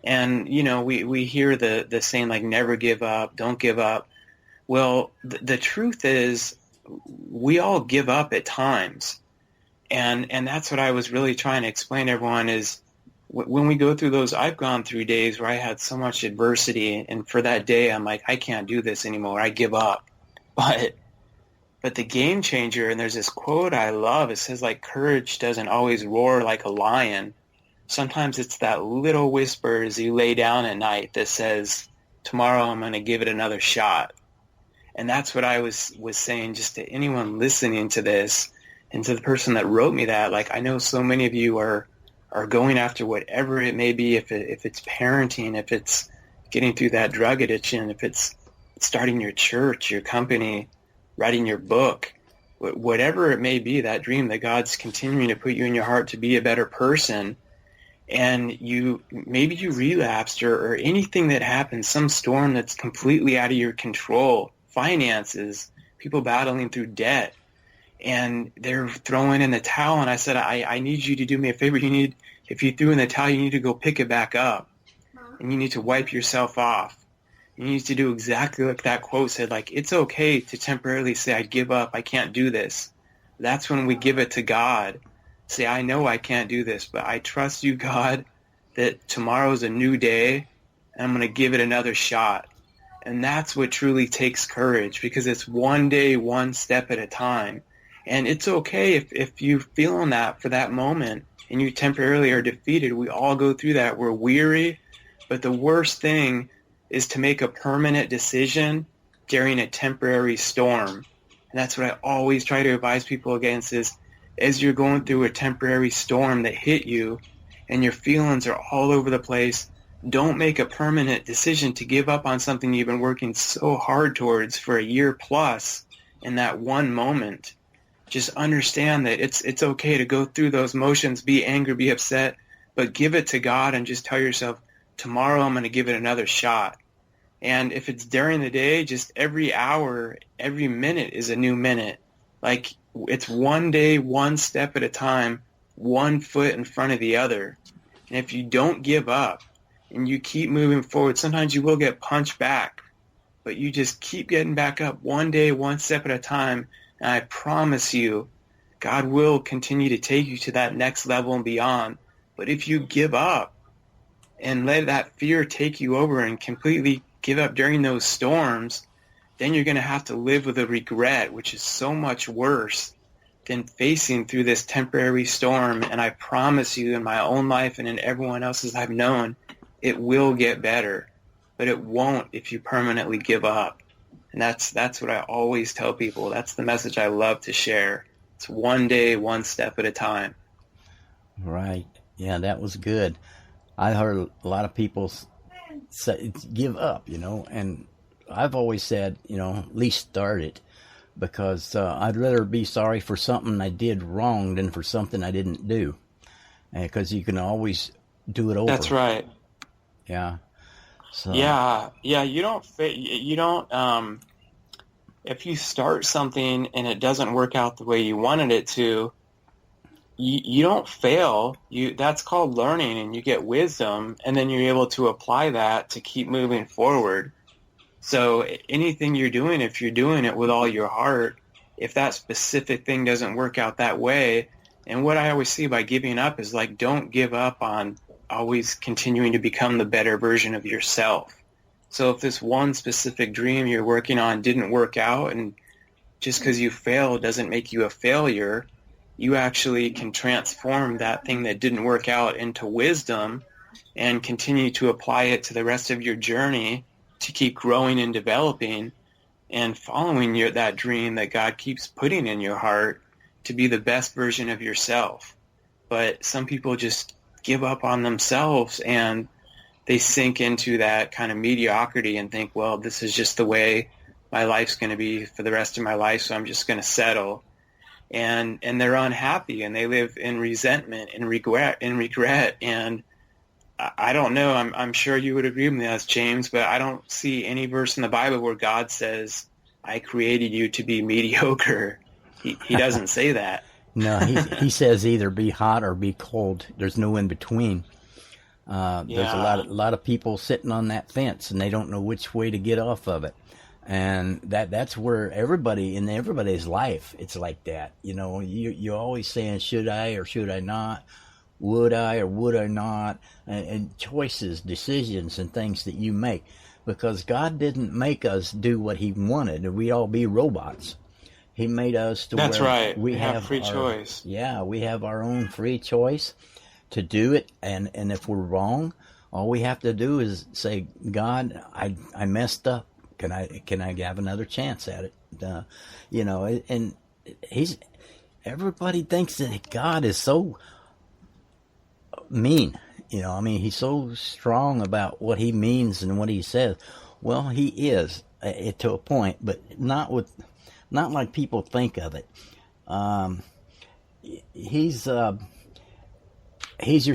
And, we hear the saying, like, never give up, don't give up. Well, the truth is we all give up at times. And that's what I was really trying to explain to everyone is when we go through those, I've gone through days where I had so much adversity, and for that day I'm like, I can't do this anymore. I give up. But the game changer, and there's this quote I love, it says, like, courage doesn't always roar like a lion. Sometimes it's that little whisper as you lay down at night that says, tomorrow I'm going to give it another shot. And that's what I was saying just to anyone listening to this. And to the person that wrote me that, like, I know so many of you are going after whatever it may be, if it's parenting, if it's getting through that drug addiction, if it's starting your church, your company, writing your book, whatever it may be, that dream that God's continuing to put you in your heart to be a better person, and maybe you relapsed or anything that happens, some storm that's completely out of your control, finances, people battling through debt, and they're throwing in the towel. And I said, I need you to do me a favor. If you threw in the towel, you need to go pick it back up, and you need to wipe yourself off. You need to do exactly like that quote said, like, it's okay to temporarily say, I give up, I can't do this. That's when we give it to God. Say, I know I can't do this, but I trust you, God, that tomorrow's a new day, and I'm going to give it another shot. And that's what truly takes courage, because it's one day, one step at a time. And it's okay if you feel on that for that moment and you temporarily are defeated. We all go through that. We're weary, but the worst thing is to make a permanent decision during a temporary storm. And that's what I always try to advise people against is, as you're going through a temporary storm that hit you and your feelings are all over the place, don't make a permanent decision to give up on something you've been working so hard towards for a year plus in that one moment. Just understand that it's okay to go through those motions, be angry, be upset, but give it to God and just tell yourself, tomorrow I'm going to give it another shot. And if it's during the day, just every hour, every minute is a new minute. Like, it's one day, one step at a time, one foot in front of the other. And if you don't give up and you keep moving forward, sometimes you will get punched back, but you just keep getting back up one day, one step at a time. And I promise you, God will continue to take you to that next level and beyond. But if you give up and let that fear take you over and completely give up during those storms, then you're going to have to live with a regret, which is so much worse than facing through this temporary storm. And I promise you, in my own life and in everyone else's I've known, it will get better, but it won't if you permanently give up. And that's what I always tell people. That's the message I love to share. It's one day, one step at a time. Right. Yeah, that was good. I heard a lot of people say, give up, and I've always said, at least start it, because I'd rather be sorry for something I did wrong than for something I didn't do, because you can always do it over. That's right. Yeah. So. Yeah. You don't. If you start something and it doesn't work out the way you wanted it to, you don't fail. That's called learning, and you get wisdom, and then you're able to apply that to keep moving forward. So anything you're doing, if you're doing it with all your heart, if that specific thing doesn't work out that way, and what I always see by giving up is, like, don't give up on always continuing to become the better version of yourself. So if this one specific dream you're working on didn't work out, and just because you failed doesn't make you a failure, you actually can transform that thing that didn't work out into wisdom and continue to apply it to the rest of your journey to keep growing and developing and following that dream that God keeps putting in your heart to be the best version of yourself. But some people just give up on themselves, and they sink into that kind of mediocrity and think, well, this is just the way my life's going to be for the rest of my life, so I'm just going to settle. And they're unhappy, and they live in resentment and regret. And I don't know, I'm sure you would agree with me, James, but I don't see any verse in the Bible where God says, I created you to be mediocre. He doesn't say that. No, he says either be hot or be cold. There's no in between. There's a lot of people sitting on that fence, and they don't know which way to get off of it. And that's where everybody's life, it's like that. You're always saying, should I or should I not? Would I or would I not? And choices, decisions, and things that you make. Because God didn't make us do what he wanted, or we'd all be robots. He made us to That's where right. we have free choice. Yeah, we have our own free choice to do it. And if we're wrong, all we have to do is say, God, I messed up. Can I have another chance at it? And everybody thinks that God is so mean. He's so strong about what he means and what he says. Well, he is to a point, but not like people think of it. He's your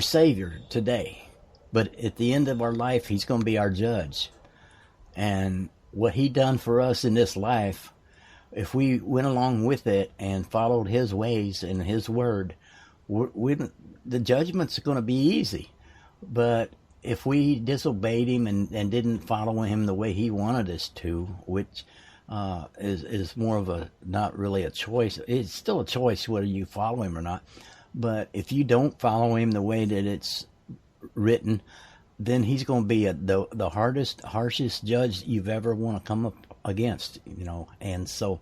Savior today, but at the end of our life, he's going to be our judge. And what he done for us in this life, if we went along with it and followed his ways and his word, the judgment's going to be easy. But if we disobeyed him and didn't follow him the way he wanted us to, which is more of a, not really a choice. It's still a choice whether you follow him or not. But if you don't follow him the way that it's written, then he's going to be the harshest judge you've ever want to come up against, And so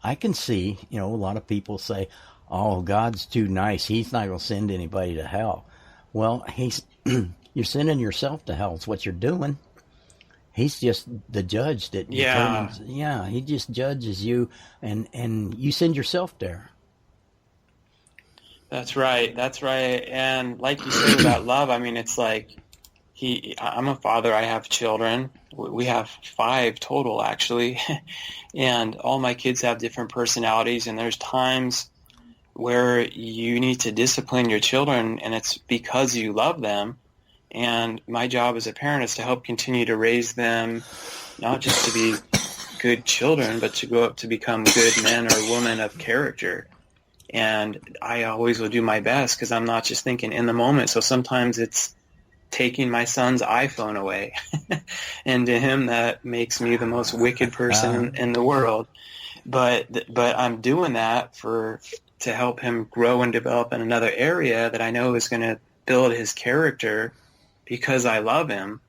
I can see, a lot of people say, oh, God's too nice. He's not going to send anybody to hell. Well, you're sending yourself to hell. It's what you're doing. He's just the judge that determines. Yeah, he just judges you, and you send yourself there. That's right. And like you said about love, I mean, it's like I'm a father. I have children. We have 5 total, actually. And all my kids have different personalities, and there's times where you need to discipline your children, and it's because you love them. And my job as a parent is to help continue to raise them, not just to be good children, but to grow up to become good men or women of character. And I always will do my best because I'm not just thinking in the moment. So sometimes it's taking my son's iPhone away. And to him, that makes me the most wicked person in the world. But I'm doing that to help him grow and develop in another area that I know is going to build his character because I love him.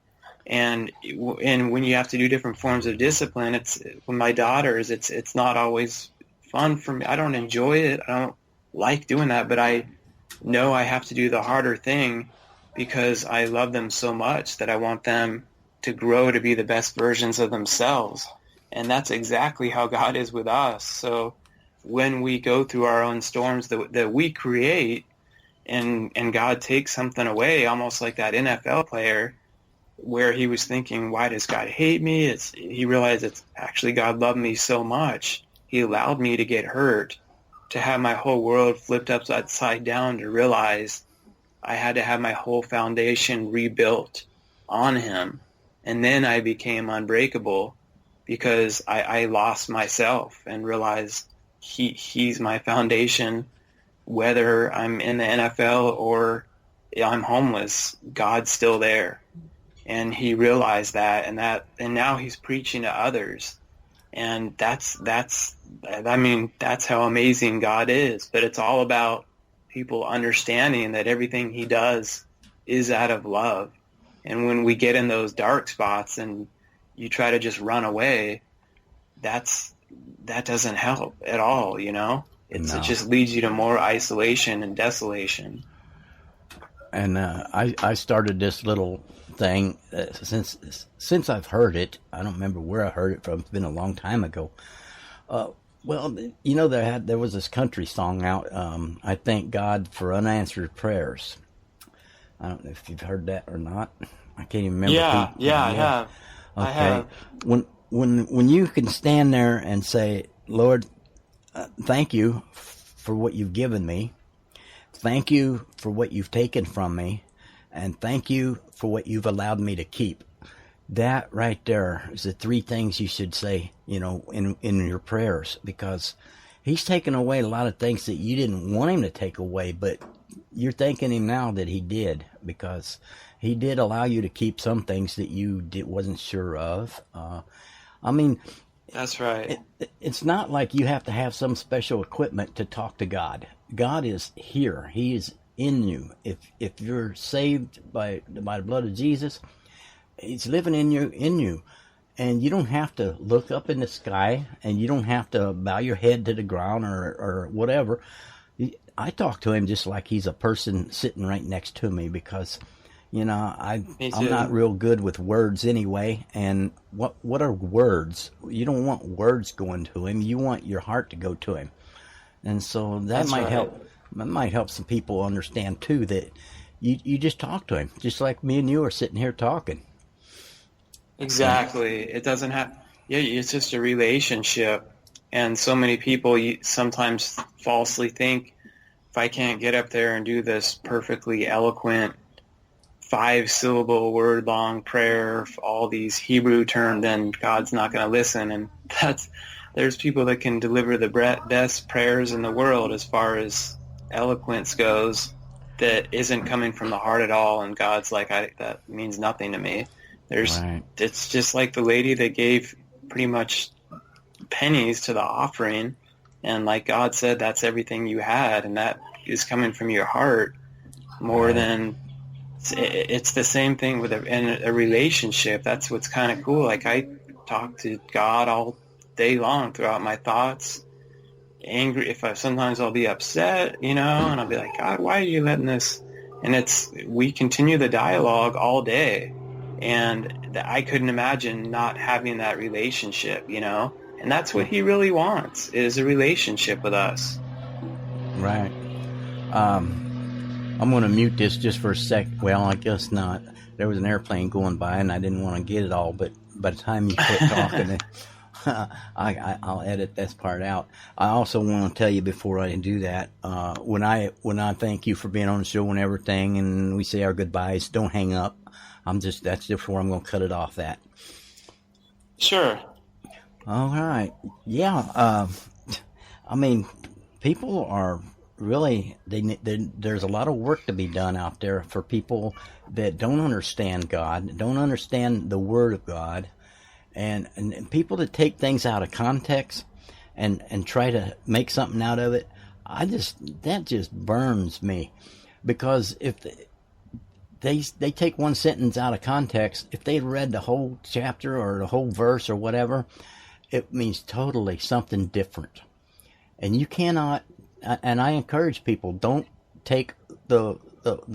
And when you have to do different forms of discipline, it's with my daughters, it's not always fun for me. I don't enjoy it. I don't like doing that, but I know I have to do the harder thing because I love them so much that I want them to grow to be the best versions of themselves. And that's exactly how God is with us. So when we go through our own storms that we create, and God takes something away, almost like that NFL player where he was thinking, why does God hate me? He realized it's actually God loved me so much. He allowed me to get hurt, to have my whole world flipped upside down, to realize I had to have my whole foundation rebuilt on him. And then I became unbreakable because I lost myself and realized he's my foundation. Whether I'm in the NFL or I'm homeless, God's still there. And he realized that, and now he's preaching to others. And that's how amazing God is. But it's all about people understanding that everything he does is out of love. And when we get in those dark spots and you try to just run away, that doesn't help at all, It just leads you to more isolation and desolation. And I started this little thing since I've heard it. I don't remember where I heard it from. It's been a long time ago. There was this country song out. I thank God for unanswered prayers. I don't know if you've heard that or not. I can't even remember. Yeah, I have. Okay. I have. When you can stand there and say, Lord, thank you for what you've given me. Thank you for what you've taken from me. And thank you for what you've allowed me to keep. That right there is the 3 things you should say, in your prayers, because he's taken away a lot of things that you didn't want him to take away, but you're thanking him now that he did, because he did allow you to keep some things that you wasn't sure of. That's right. It's not like you have to have some special equipment to talk to God. God is here. He is in you. If you're saved by the blood of Jesus, he's living in you. And you don't have to look up in the sky, and you don't have to bow your head to the ground or whatever. I talk to him just like he's a person sitting right next to me, because I'm not real good with words anyway. And what are words? You don't want words going to him. You want your heart to go to him. And so that might help. That might help some people understand too, that you just talk to him, just like me and you are sitting here talking. Exactly. It doesn't have. Yeah, it's just a relationship. And so many people sometimes falsely think, if I can't get up there and do this perfectly eloquent 5-syllable word-long prayer, all these Hebrew terms, then God's not going to listen. And there's people that can deliver the best prayers in the world as far as eloquence goes that isn't coming from the heart at all, and God's like, that means nothing to me. It's just like the lady that gave pretty much pennies to the offering, and like God said, that's everything you had, and that is coming from your heart more than it's the same thing with a relationship. That's what's kind of cool. Like I talk to God all day long throughout my thoughts. Angry, sometimes I'll be upset, and I'll be like, God, why are you letting this? And we continue the dialogue all day, and I couldn't imagine not having that relationship, and that's what he really wants, is a relationship with us. Right. I'm going to mute this just for a sec. Well, I guess not. There was an airplane going by, and I didn't want to get it all, but by the time you quit talking, I'll edit this part out. I also want to tell you before I do that, when I thank you for being on the show and everything, and we say our goodbyes, don't hang up. That's just where I'm going to cut it off that. Sure. All right. Yeah. People are really, there's a lot of work to be done out there for people that don't understand God, don't understand the Word of God, and people that take things out of context and try to make something out of it. That just burns me, because if they take one sentence out of context, if they read the whole chapter or the whole verse or whatever, it means totally something different. And you cannot, and I encourage people, don't take the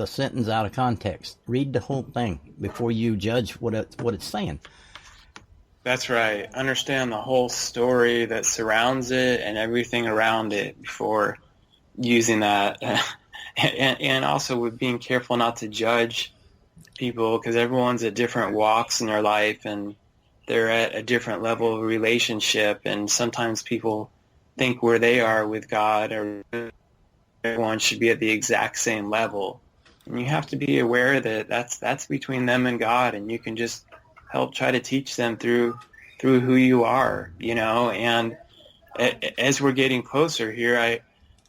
sentence out of context. Read the whole thing before you judge what it's saying. That's right. Understand the whole story that surrounds it and everything around it before using that. And also with being careful not to judge people, because everyone's at different walks in their life and they're at a different level of relationship, and sometimes people think where they are with God, or everyone should be at the exact same level. And you have to be aware that that's between them and God, and you can just help try to teach them through who you are, and as we're getting closer here,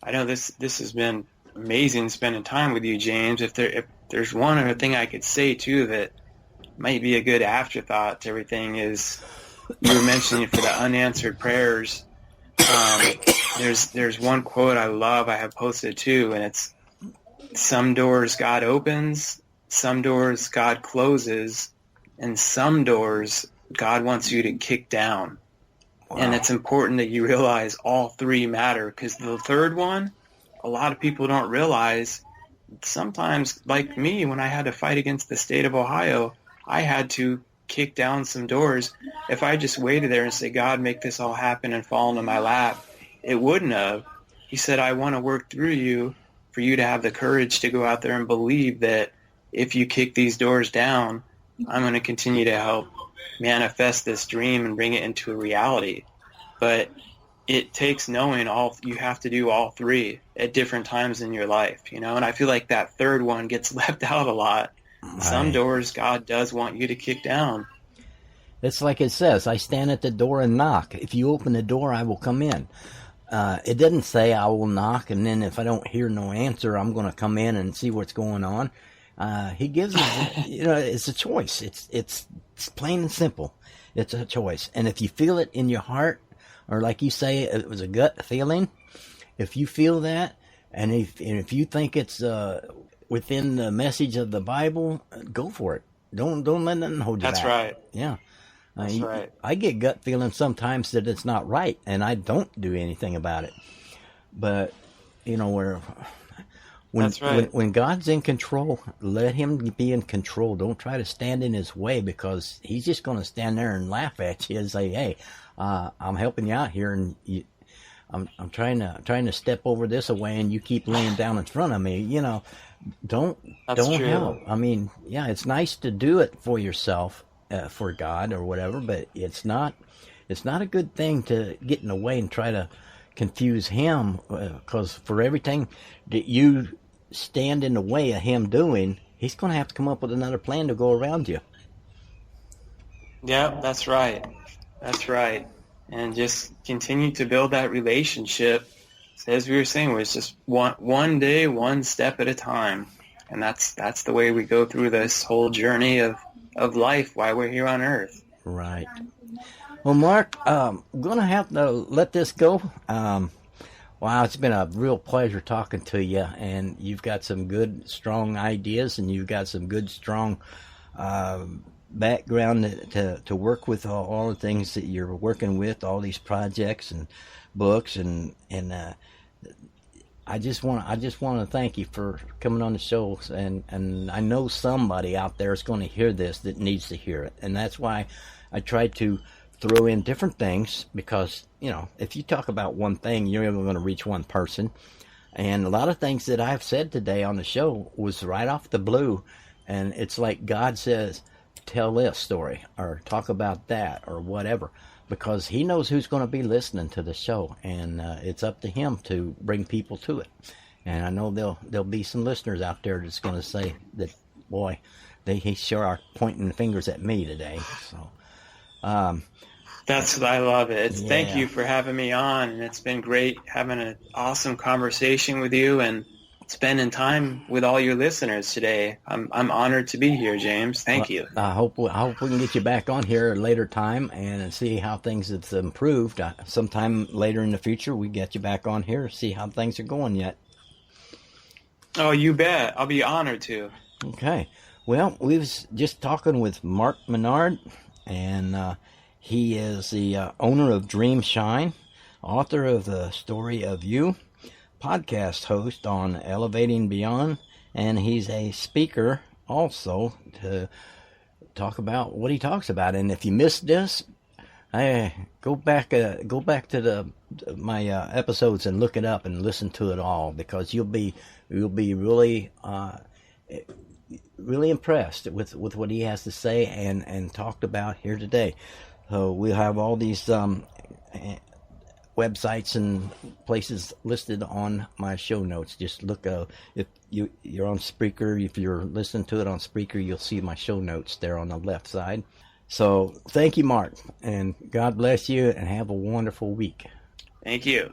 I know this has been amazing spending time with you, James. If there's one other thing I could say too that might be a good afterthought to everything, is you were mentioning for the unanswered prayers. There's one quote I love, I have posted too, and it's, some doors God opens, some doors God closes, and some doors God wants you to kick down. Wow. And it's important that you realize all three matter, because the third one, a lot of people don't realize. Sometimes, like me, when I had to fight against the state of Ohio, I had to kick down some doors. If I just waited there and said, God, make this all happen and fall into my lap, it wouldn't have. He said, I want to work through you for you to have the courage to go out there and believe that if you kick these doors down, I'm going to continue to help manifest this dream and bring it into a reality. But it takes knowing you have to do all three at different times in your life, and I feel like that third one gets left out a lot. Right. Some doors God does want you to kick down. It's like it says, I stand at the door and knock. If you open the door, I will come in. It doesn't say I will knock, and then if I don't hear no answer, I'm going to come in and see what's going on. He gives us, it's a choice. It's plain and simple. It's a choice. And if you feel it in your heart, or like you say, it was a gut feeling, if you feel that, and if you think it's within the message of the Bible, go for it. Don't let nothing hold you back. That's right. Yeah. That's right. I get gut feelings sometimes that it's not right, and I don't do anything about it. But, when God's in control, let him be in control. Don't try to stand in his way, because he's just going to stand there and laugh at you and say, hey, I'm helping you out here, and I'm trying to step over this away, and you keep laying down in front of me. Don't true. help. It's nice to do it for yourself, for God or whatever, but it's not a good thing to get in the way and try to confuse him, because for everything that you stand in the way of him doing, he's going to have to come up with another plan to go around you. Yeah, that's right. That's right. and just continue to build that relationship. So as we were saying, it was just one day, one step at a time. And that's the way we go through this whole journey of life while we're here on Earth. Right. Well, Mark, I'm going to have to let this go. Wow, it's been a real pleasure talking to you, and you've got some good, strong ideas, and you've got some good, strong background to work with all the things that you're working with, all these projects and books, and I just want to thank you for coming on the show, and I know somebody out there is going to hear this that needs to hear it, and that's why I try to throw in different things, because if you talk about one thing, you're only going to reach one person. And a lot of things that I've said today on the show was right off the blue, and it's like God says, tell this story or talk about that or whatever, because he knows who's going to be listening to the show, and it's up to him to bring people to it. And I know there'll be some listeners out there that's going to say that, boy, he sure are pointing fingers at me today. So that's what I love it. Yeah. Thank you for having me on, and it's been great having an awesome conversation with you and spending time with all your listeners today. I'm honored to be here, James. Thank you. I hope we can get you back on here at a later time and see how things have improved. Sometime later in the future, we get you back on here, see how things are going yet. Oh, you bet. I'll be honored to. Okay. Well, we was just talking with Mark Minard, and he is the owner of Dreamshine, author of The Story of You, podcast host on Elevating Beyond, and he's a speaker also to talk about what he talks about. And if you missed this, go back to my episodes and look it up and listen to it all, because you'll be really impressed with what he has to say and talked about here today. So we'll have all these websites and places listed on my show notes. Just look, if you're on Spreaker, if you're listening to it on Spreaker, you'll see my show notes there on the left side. So thank you, Mark, and God bless you, and have a wonderful week. Thank you.